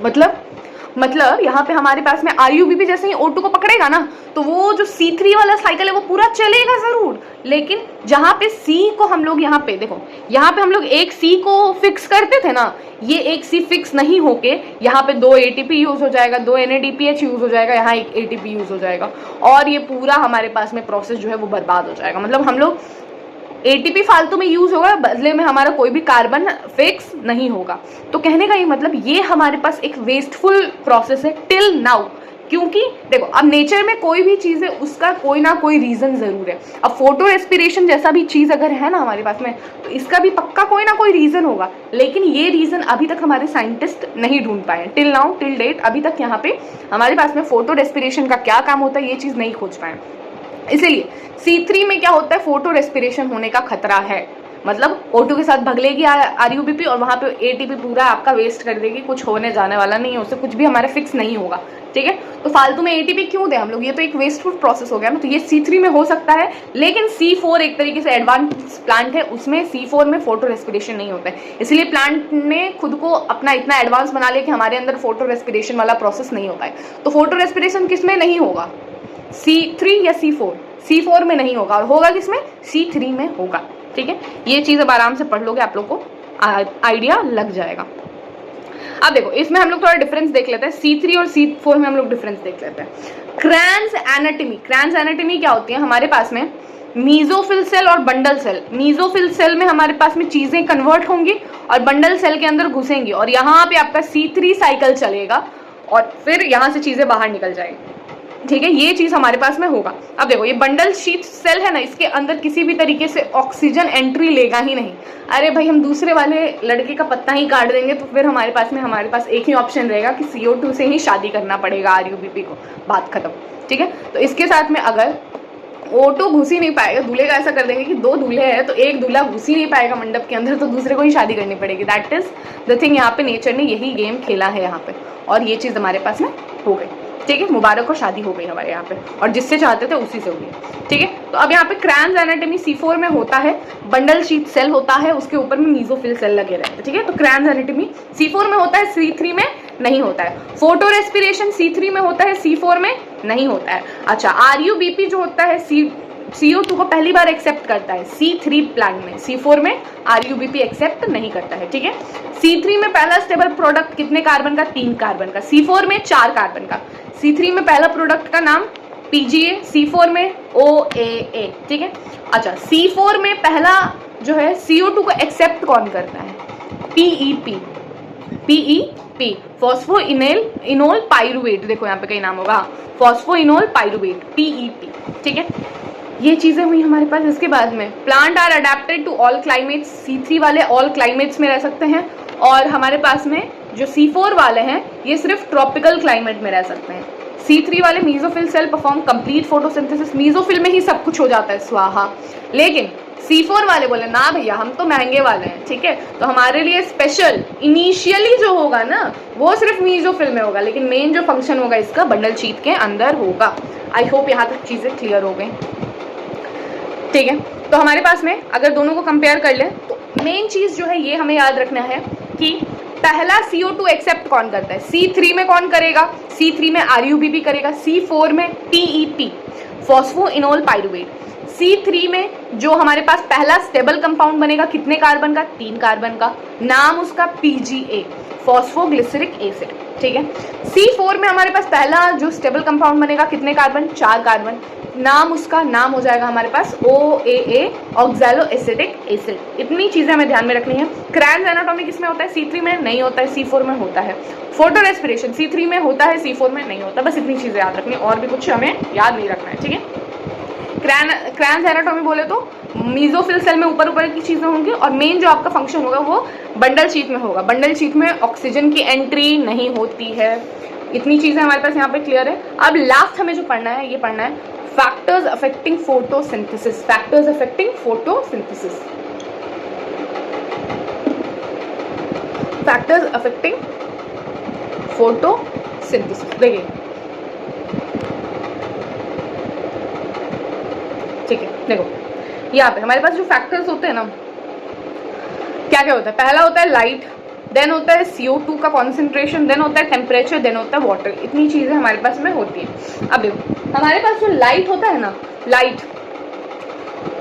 मतलब यहाँ पे हमारे पास में RUBP जैसे ही O2 को पकड़ेगा ना तो वो जो C3 वाला साइकिल है वो पूरा चलेगा जरूर, लेकिन जहाँ पे C को हम लोग यहाँ पे देखो, यहाँ पे हम लोग एक C को फिक्स करते थे ना, ये एक C फिक्स नहीं होके यहाँ पे 2 ATP यूज हो जाएगा, 2 NADPH यूज हो जाएगा, यहाँ एक ATP यूज हो जाएगा और ये पूरा हमारे पास में प्रोसेस जो है वो बर्बाद हो जाएगा। मतलब हम लोग ATP फालतू में यूज होगा, बदले में हमारा कोई भी कार्बन फिक्स नहीं होगा। तो कहने का ये मतलब ये हमारे पास एक वेस्टफुल प्रोसेस है टिल नाउ, क्योंकि देखो अब नेचर में कोई भी चीज़ है उसका कोई ना कोई रीजन जरूर है। अब फोटो रेस्पिरेशन जैसा भी चीज़ अगर है ना हमारे पास में तो इसका भी पक्का कोई ना कोई रीजन होगा, लेकिन ये रीजन अभी तक हमारे साइंटिस्ट नहीं ढूंढ पाए टिल नाउ, टिल डेट अभी तक यहाँ पे हमारे पास में फोटो रेस्पिरेशन का क्या काम होता है ये चीज़ नहीं खोज पाए। इसीलिए C3 में क्या होता है, फोटो रेस्पिरेशन होने का खतरा है, मतलब O2 के साथ भगलेगी RUBP और वहाँ पे ATP पूरा आपका वेस्ट कर देगी, कुछ होने जाने वाला नहीं है, उससे कुछ भी हमारा फिक्स नहीं होगा, ठीक है। तो फालतू में ATP क्यों दें हम लोग, ये तो एक वेस्टफुल प्रोसेस हो गया ना। तो ये C3 में हो सकता है, लेकिन C4 एक तरीके से एडवांस प्लांट है, उसमें C4 में फोटो रेस्पिरेशन नहीं होता है, इसलिए प्लांट ने खुद को अपना इतना एडवांस बना लिया कि हमारे अंदर फोटो रेस्पिरेशन वाला प्रोसेस नहीं हो पाए। तो फोटो रेस्पिरेशन किस में नहीं होगा, C3 या C4 में नहीं होगा, और होगा किसमें, C3 में होगा, ठीक है। ये चीज़ अब आराम से पढ़ लोगे, आप लोग को आइडिया लग जाएगा। अब देखो इसमें हम लोग थोड़ा डिफरेंस देख लेते हैं, C3 और C4 में हम लोग डिफरेंस देख लेते हैं। क्रैन्स एनाटॉमी क्या होती है, हमारे पास में मीजोफिल सेल और बंडल सेल। मीजोफिल सेल में हमारे पास में चीजें कन्वर्ट होंगी और बंडल सेल के अंदर घुसेंगी और यहाँ पे आपका C3 साइकिल चलेगा और फिर यहाँ से चीजें बाहर निकल जाएंगी, ठीक है। ये चीज हमारे पास में होगा। अब देखो ये बंडल शीट सेल है ना, इसके अंदर किसी भी तरीके से ऑक्सीजन एंट्री लेगा ही नहीं। अरे भाई हम दूसरे वाले लड़के का पत्ता ही काट देंगे तो फिर हमारे पास एक ही ऑप्शन रहेगा कि CO2 से ही शादी करना पड़ेगा RUBP को, बात खत्म, ठीक है। तो इसके साथ में अगर O2 घुस ही नहीं पाएगा, दूल्हे का ऐसा कर देंगे कि 2 दूल्हे हैं तो एक दूल्हा घुस ही नहीं पाएगा मंडप के अंदर, तो दूसरे को ही शादी करनी पड़ेगी। दैट इज द थिंग, यहाँ पे नेचर ने यही गेम खेला है यहाँ पे, और ये चीज हमारे पास में हो गई, ठीक है। मुबारक को शादी हो गई हमारे यहाँ पे, और जिससे चाहते थे उसी से हो गई, ठीक है। तो अब यहाँ पे क्रैन्स एनाटॉमी C4 में होता है, बंडल शीट सेल होता है, उसके ऊपर में मीजोफिल सेल लगे रहते हैं, ठीक है। तो क्रैन्स एनाटॉमी C4 में होता है, C3 में नहीं होता है। फोटो रेस्पिरेशन C3 में होता है, C4 में नहीं होता है। अच्छा, RUBP जो होता है CO2 को पहली बार एक्सेप्ट करता है C3 प्लांट में, C4 में RUBP एक्सेप्ट नहीं करता है, ठीक है। C3 में पहला स्टेबल प्रोडक्ट कितने कार्बन का, 3 कार्बन का, C4 में 4 कार्बन का। C3 में पहला प्रोडक्ट का नाम PGA, C4 में OAA, ठीक है। अच्छा, C4 में पहला जो है CO2 को एक्सेप्ट कौन करता है, PEP, फॉस्फोइनोल पाइरुवेट, देखो यहाँ पे कई नाम होगा, फॉस्फोइनोल पाइरुवेट, PEP, ठीक है। ये चीजें हुई हमारे पास। इसके बाद में plant are adapted to all climates, C3 वाले ऑल क्लाइमेट्स में रह सकते हैं, और हमारे पास में जो C4 वाले हैं ये सिर्फ ट्रॉपिकल क्लाइमेट में रह सकते हैं। C3 वाले mesophyll cell perform complete photosynthesis, mesophyll में ही सब कुछ हो जाता है, स्वाहा। लेकिन C4 वाले बोले ना भैया हम तो महंगे वाले हैं, ठीक है, तो हमारे लिए स्पेशल इनिशियली जो होगा ना वो सिर्फ मीजोफिल में होगा, लेकिन मेन जो फंक्शन होगा इसका बंडल शीट के अंदर होगा। आई होप यहाँ तक चीजें क्लियर हो गई, ठीक है। तो हमारे पास में अगर दोनों को कंपेयर कर लें तो मेन चीज जो है ये हमें याद रखना है कि पहला CO2 एक्सेप्ट कौन करता है, C3 में कौन करेगा, C3 में RUBP करेगा, C4 में PEP फॉस्फोइनोल पाइरुवेट, C3 में जो हमारे पास पहला स्टेबल कंपाउंड बनेगा कितने कार्बन का, 3 कार्बन का, नाम उसका PGA फॉस्फोग्लिसरिक एसिड, ठीक है। C4 में हमारे पास पहला जो स्टेबल कंपाउंड बनेगा कितने कार्बन, 4 कार्बन, नाम उसका नाम हो जाएगा हमारे पास OAA ऑक्सैलो एसिटिक एसिड। इतनी चीजें हमें ध्यान में रखनी है। क्रैन्स एनाटॉमी किसमें होता है, C3 में नहीं होता है, C4 में होता है। फोटो रेस्पिरेशन C3 में होता है, C4 में नहीं होता। बस इतनी चीजें याद रखनी, और भी कुछ हमें याद नहीं रखना है, ठीक है। क्रैन्स एनाटॉमी बोले तो मीजोफिल सेल में ऊपर ऊपर की चीजें होंगी और मेन जो आपका फंक्शन होगा वो बंडल शीट में होगा। बंडल शीट में ऑक्सीजन की एंट्री नहीं होती है। इतनी चीजें हमारे पास यहाँ पे क्लियर है। अब लास्ट हमें जो पढ़ना है ये पढ़ना है factors affecting photosynthesis. Factors affecting photosynthesis, factors affecting photosynthesis. देखिए ठीक है, देखो यहाँ पे हमारे पास जो फैक्टर्स होते हैं ना, क्या क्या होता है, पहला होता है लाइट, देन होता है CO2 का कॉन्सेंट्रेशन, देन होता है टेम्परेचर, देन होता है वाटर। इतनी चीजें हमारे पास में होती है। अब देखो हमारे पास जो लाइट होता है ना, लाइट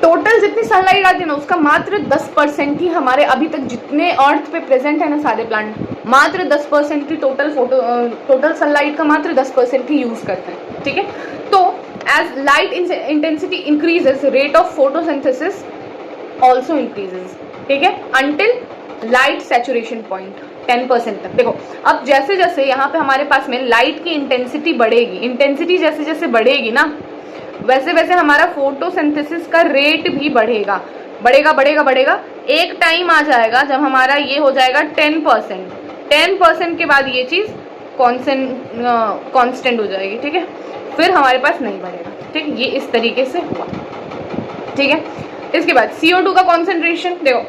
टोटल जितनी सनलाइट आती है ना उसका मात्र 10% ही हमारे अभी तक जितने अर्थ पे प्रेजेंट है ना सारे प्लांट, मात्र 10% की टोटल सनलाइट का मात्र 10% ही यूज करते हैं, ठीक है। तो as light intensity increases rate of photosynthesis also increases, ठीक है, until light saturation point 10% तक। देखो अब जैसे जैसे यहाँ पे हमारे पास में लाइट की इंटेंसिटी बढ़ेगी, इंटेंसिटी जैसे जैसे बढ़ेगी ना वैसे वैसे हमारा फोटोसिंथेसिस का रेट भी बढ़ेगा, बढ़ेगा बढ़ेगा बढ़ेगा। एक टाइम आ जाएगा जब हमारा ये हो जाएगा 10%, 10% के बाद ये चीज कांस्टेंट हो जाएगी, ठीक है, फिर हमारे पास नहीं बढ़ेगा, ठीक है। ये इस तरीके से हुआ, ठीक है। इसके बाद CO2 का कॉन्सेंट्रेशन, देखो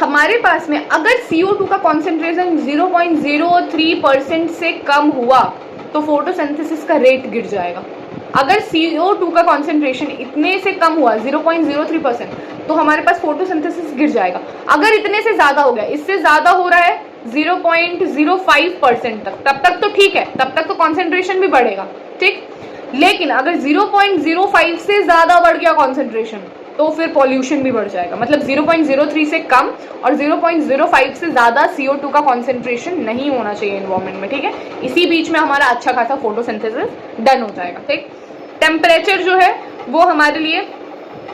हमारे पास में अगर CO2 का कॉन्सेंट्रेशन 0.03% से कम हुआ तो फोटोसिंथेसिस का रेट गिर जाएगा। अगर CO2 का कॉन्सेंट्रेशन इतने से कम हुआ 0.03% तो हमारे पास फोटोसिंथेसिस गिर जाएगा। अगर इतने से ज्यादा हो गया, इससे ज्यादा हो रहा है 0.05% तब तक तो ठीक है, तब तक तो कॉन्सेंट्रेशन भी बढ़ेगा, ठीक। लेकिन अगर 0.05 से ज्यादा बढ़ गया कॉन्सेंट्रेशन तो फिर पॉल्यूशन भी बढ़ जाएगा। मतलब 0.03 से कम और 0.05 से ज्यादा CO2 का कॉन्सेंट्रेशन नहीं होना चाहिए एनवायरमेंट में, ठीक है। इसी बीच में हमारा अच्छा खासा फोटोसिंथेसिस डन हो जाएगा, ठीक। टेम्परेचर जो है वो हमारे लिए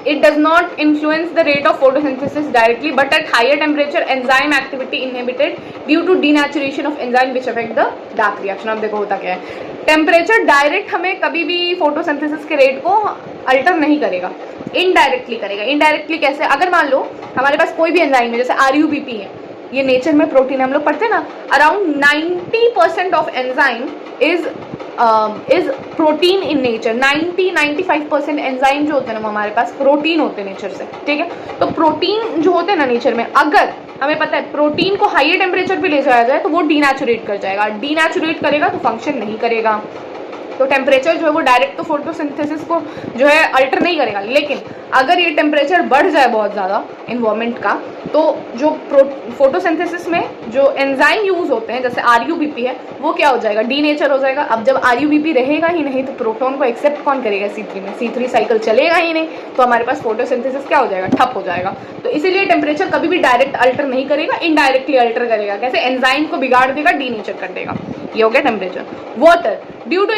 it does not influence the rate of photosynthesis directly, but at higher temperature enzyme activity inhibited due to denaturation of enzyme which affect the dark reaction। अब देखो होता क्या है, टेम्परेचर डायरेक्ट हमें कभी भी फोटोसिंथेसिस के रेट को अल्टर नहीं करेगा, इनडायरेक्टली करेगा। इनडायरेक्टली कैसे, अगर मान लो हमारे पास कोई भी एंजाइम है जैसे RUBP है, ये नेचर में प्रोटीन हम लोग पढ़ते हैं ना, around 90% of enzyme is protein in nature. 90-95% enzyme जो होते हैं ना वो हमारे पास प्रोटीन होते हैं नेचर से, ठीक है। तो प्रोटीन जो होते हैं ना नेचर में, अगर हमें पता है प्रोटीन को हाईयर टेम्परेचर पे ले जाया जाए तो वो डीनेचुरेट कर जाएगा, डीनेचुरेट करेगा तो फंक्शन नहीं करेगा। तो टेम्परेचर जो है वो डायरेक्ट तो फोटोसिंथेसिस को जो है अल्टर नहीं करेगा, लेकिन अगर ये टेम्परेचर बढ़ जाए बहुत ज़्यादा इन्वायरमेंट का तो जो फोटोसिंथेसिस में जो एंजाइम यूज होते हैं जैसे RUBP है वो क्या हो जाएगा, डीनेचर हो जाएगा। अब जब RUBP रहेगा ही नहीं तो प्रोटॉन को एक्सेप्ट कौन करेगा C3 में, C3 साइकिल चलेगा ही नहीं तो हमारे पास फोटोसिंथेसिस क्या हो जाएगा, ठप हो जाएगा। तो इसीलिए टेम्परेचर कभी भी डायरेक्ट अल्टर नहीं करेगा, इनडायरेक्टली अल्टर करेगा। कैसे, एंजाइम को बिगाड़ देगा, डीनेचर कर देगा। ये हो गया temperature. Water, due to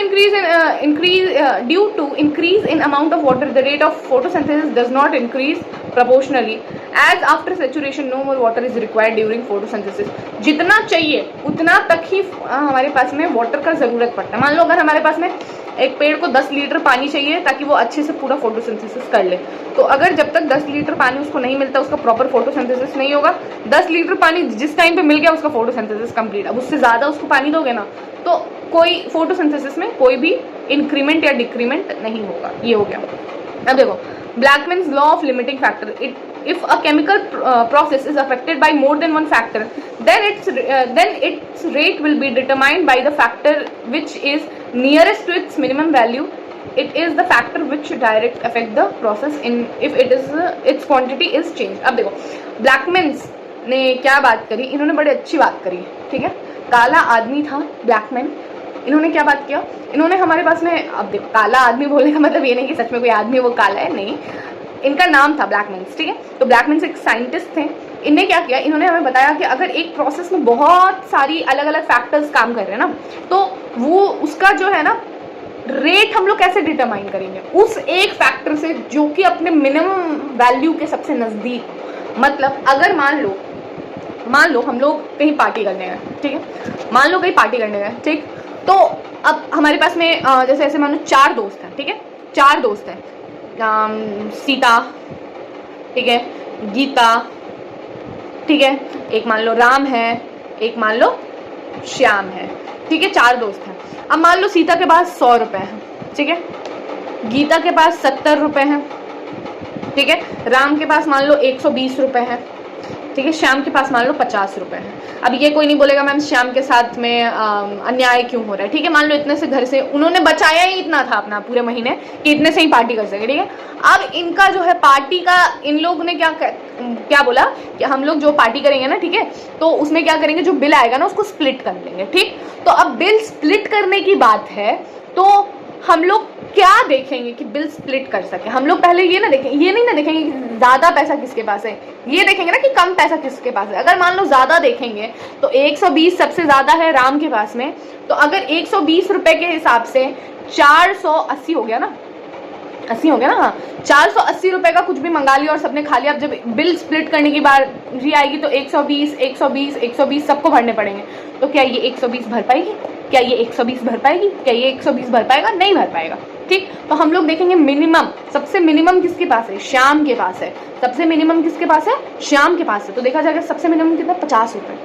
increase in amount of water the rate of photosynthesis does not increase proportionally as after saturation no more water is required during photosynthesis। जितना चाहिए उतना तक ही हमारे पास में वाटर का जरूरत पड़ता है। मान लो अगर हमारे पास में एक पेड़ को 10 लीटर पानी चाहिए ताकि वो अच्छे से पूरा फोटोसिंथेसिस कर ले, तो अगर जब तक 10 लीटर पानी उसको नहीं मिलता उसका प्रॉपर फोटोसिंथेसिस नहीं होगा। 10 लीटर पानी जिस टाइम पे मिल गया उसका फोटोसिंथेसिस कंप्लीट। अब उससे ज्यादा उसको पानी दोगे ना तो कोई फोटोसिंथेसिस में कोई भी इंक्रीमेंट या डिक्रीमेंट नहीं होगा। ये हो गया। अब देखो Blackman's law of limiting factor, if a chemical process is affected by more than one factor then its rate will be determined by the factor which is nearest to its minimum value it is the factor which direct affect the process in if it is it's quantity is change. अब देखो ब्लैकमैन्स ने क्या बात करी, इन्होंने बड़ी अच्छी बात करी, ठीक है। काला आदमी था ब्लैकमैन, इन्होंने क्या बात किया, इन्होंने हमारे पास में, अब देखो काला आदमी बोलने का मतलब ये नहीं कि सच में कोई आदमी वो काला है, नहीं, इनका नाम था ब्लैकमैन्स, ठीक है। तो ब्लैकमैन्स एक साइंटिस्ट थे, इनने क्या किया, इन्होंने हमें बताया कि अगर एक प्रोसेस में बहुत सारी अलग अलग फैक्टर्स काम कर रहे हैं ना, तो वो उसका जो है ना रेट हम लोग कैसे डिटरमाइन करेंगे, उस एक फैक्टर से जो कि अपने मिनिमम वैल्यू के सबसे नज़दीक। मतलब अगर मान लो हम लोग कहीं पार्टी करने गए, ठीक है, मान लो कहीं पार्टी करने गए, ठीक, तो अब हमारे पास में जैसे ऐसे मान लो 4 दोस्त हैं, ठीक है, 4 दोस्त हैं, सीता, ठीक है, गीता, ठीक है, एक मान लो राम है, एक मान लो श्याम है, ठीक है, 4 दोस्त हैं। अब मान लो सीता के पास 100 रुपए हैं, ठीक है, गीता के पास 70 रुपए हैं, ठीक है, राम के पास मान लो 120 रुपए हैं, ठीक है, श्याम के पास मान लो 50 रुपए हैं। अब ये कोई नहीं बोलेगा मैम श्याम के साथ में अन्याय क्यों हो रहा है, ठीक है, मान लो इतने से घर से उन्होंने बचाया ही इतना था अपना पूरे महीने कि इतने से ही पार्टी कर सके, ठीक है। अब इनका जो है पार्टी का, इन लोग ने क्या बोला कि हम लोग जो पार्टी करेंगे ना, ठीक है, तो उसमें क्या करेंगे, जो बिल आएगा ना उसको स्प्लिट कर लेंगे, ठीक। तो अब बिल स्प्लिट करने की बात है, तो हम लोग क्या देखेंगे कि बिल स्प्लिट कर सके। हम लोग पहले ये नहीं ना देखेंगे कि ज़्यादा पैसा किसके पास है, ये देखेंगे ना कि कम पैसा किसके पास है। अगर मान लो ज़्यादा देखेंगे तो 120 सबसे ज़्यादा है राम के पास में, तो अगर 120 रुपए के हिसाब से 480 हो गया ना, 80 हो गया ना, हाँ, 480 रुपए का कुछ भी मंगा लिया और सबने खा लिया। अब जब बिल स्प्लिट करने की बारी आएगी तो 120 सबको भरने पड़ेंगे। तो क्या ये 120 भर पाएगी, क्या ये 120 भर पाएगी, क्या ये 120 भर पाएगा, नहीं भर पाएगा, ठीक। तो हम लोग देखेंगे मिनिमम, सबसे मिनिमम किसके पास है, श्याम के पास है, सबसे मिनिमम किसके पास है, श्याम के पास है। तो देखा जाएगा सबसे मिनिमम कितना, 50 रुपए,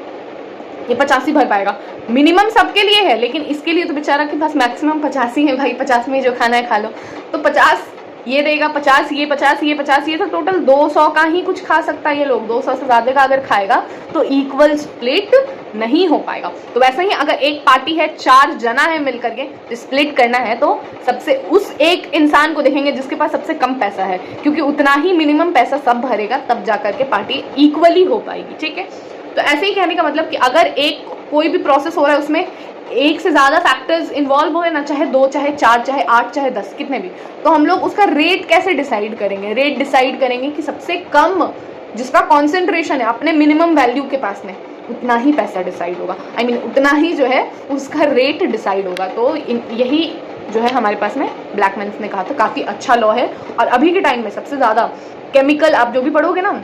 ये 50 ही भर पाएगा। मिनिमम सबके लिए है, लेकिन इसके लिए तो बेचारा के पास मैक्सिमम 50 ही है भाई, 50 में जो खाना है खा लो। तो 50 ये देगा, 50 ये 50 ये 50 ये, तो टोटल 200 का ही कुछ खा सकता है ये लोग। 200 से ज़्यादा का अगर खाएगा तो इक्वल स्प्लिट नहीं हो पाएगा। तो वैसा ही अगर एक पार्टी है, 4 जना है मिल करके, तो स्प्लिट करना है तो सबसे उस एक इंसान को देखेंगे जिसके पास सबसे कम पैसा है, क्योंकि उतना ही मिनिमम पैसा सब भरेगा, तब जा करके पार्टी इक्वली हो पाएगी, ठीक है। तो ऐसे ही कहने का मतलब कि अगर एक कोई भी प्रोसेस हो रहा है उसमें एक से ज़्यादा फैक्टर्स इन्वॉल्व हो, ना चाहे 2 चाहे 4 चाहे 8 चाहे 10 कितने भी, तो हम लोग उसका रेट कैसे डिसाइड करेंगे, रेट डिसाइड करेंगे कि सबसे कम जिसका कॉन्सेंट्रेशन है अपने मिनिमम वैल्यू के पास में, उतना ही पैसा डिसाइड होगा, I mean, उतना ही जो है उसका रेट डिसाइड होगा। तो यही जो है हमारे पास में ब्लैकमैन्स ने कहा था, काफ़ी अच्छा लॉ है। और अभी के टाइम में सबसे ज़्यादा केमिकल आप जो भी पढ़ोगे ना,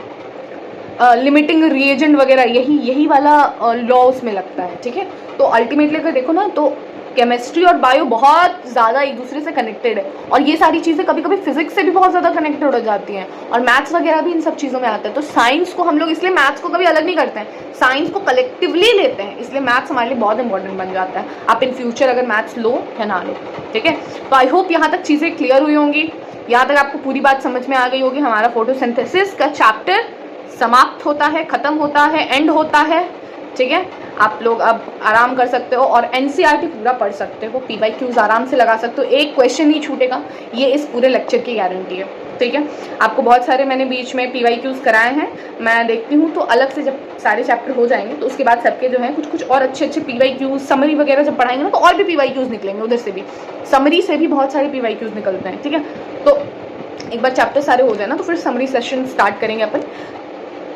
लिमिटिंग रिएजेंट वगैरह, यही वाला लॉ उसमें लगता है, ठीक है। तो अल्टीमेटली अगर देखो ना तो केमिस्ट्री और बायो बहुत ज़्यादा एक दूसरे से कनेक्टेड है, और ये सारी चीज़ें कभी कभी फिजिक्स से भी बहुत ज़्यादा कनेक्टेड हो जाती हैं, और मैथ्स वगैरह भी इन सब चीज़ों में आता है। तो साइंस को हम लोग इसलिए मैथ्स को कभी अलग नहीं करते हैं, साइंस को कलेक्टिवली लेते हैं, इसलिए मैथ्स हमारे लिए बहुत इंपॉर्टेंट बन जाता है। आप इन फ्यूचर अगर मैथ्स लो या ना लो, ठीक है। तो आई होप यहाँ तक चीज़ें क्लियर हुई होंगी, यहाँ तक आपको पूरी बात समझ में आ गई होगी। हमारा फोटोसिंथेसिस का चैप्टर समाप्त होता है, ख़त्म होता है, एंड होता है, ठीक है। आप लोग अब आराम कर सकते हो और एनसीईआरटी पूरा पढ़ सकते हो, PYQs आराम से लगा सकते हो, एक क्वेश्चन नहीं छूटेगा, ये इस पूरे लेक्चर की गारंटी है, ठीक है। आपको बहुत सारे मैंने बीच में PYQs कराए हैं, मैं देखती हूँ तो अलग से जब सारे चैप्टर हो जाएंगे तो उसके बाद सबके जो है कुछ और अच्छे PYQs समरी वगैरह जब पढ़ाएंगे ना, तो और भी PYQs निकलेंगे, उधर से भी समरी से भी बहुत सारे PYQs निकलते हैं, ठीक है। तो एक बार चैप्टर सारे हो जाए ना तो फिर समरी सेशन स्टार्ट करेंगे अपन।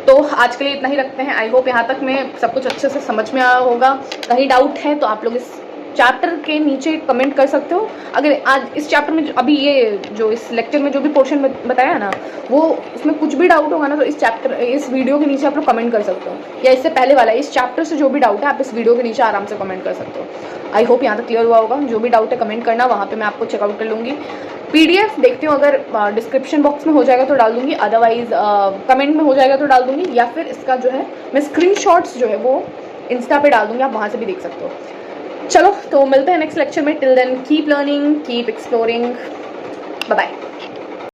तो आज के लिए इतना ही रखते हैं। आई होप यहाँ तक में सब कुछ अच्छे से समझ में आया होगा। कहीं डाउट है तो आप लोग इस चैप्टर के नीचे कमेंट कर सकते हो। अगर आज इस चैप्टर में अभी ये जो इस लेक्चर में जो भी पोर्शन बताया ना, वो उसमें कुछ भी डाउट होगा ना तो इस वीडियो के नीचे आप लोग कमेंट कर सकते हो, या इससे पहले वाला इस चैप्टर से जो भी डाउट है आप इस वीडियो के नीचे आराम से कमेंट कर सकते हो। आई होप यहाँ तक क्लियर हुआ होगा। जो भी डाउट है कमेंट करना, वहाँ पर मैं आपको चेकआउट कर लूँगी। PDF देखती हूँ, अगर डिस्क्रिप्शन बॉक्स में हो जाएगा तो डाल दूँगी, अदरवाइज कमेंट में हो जाएगा तो डाल दूँगी, या फिर इसका जो है मैं स्क्रीनशॉट्स जो है वो इंस्टा पे डाल दूँगी, आप वहाँ से भी देख सकते हो। चलो तो मिलते हैं नेक्स्ट लेक्चर में। Till then keep learning, keep exploring, bye bye.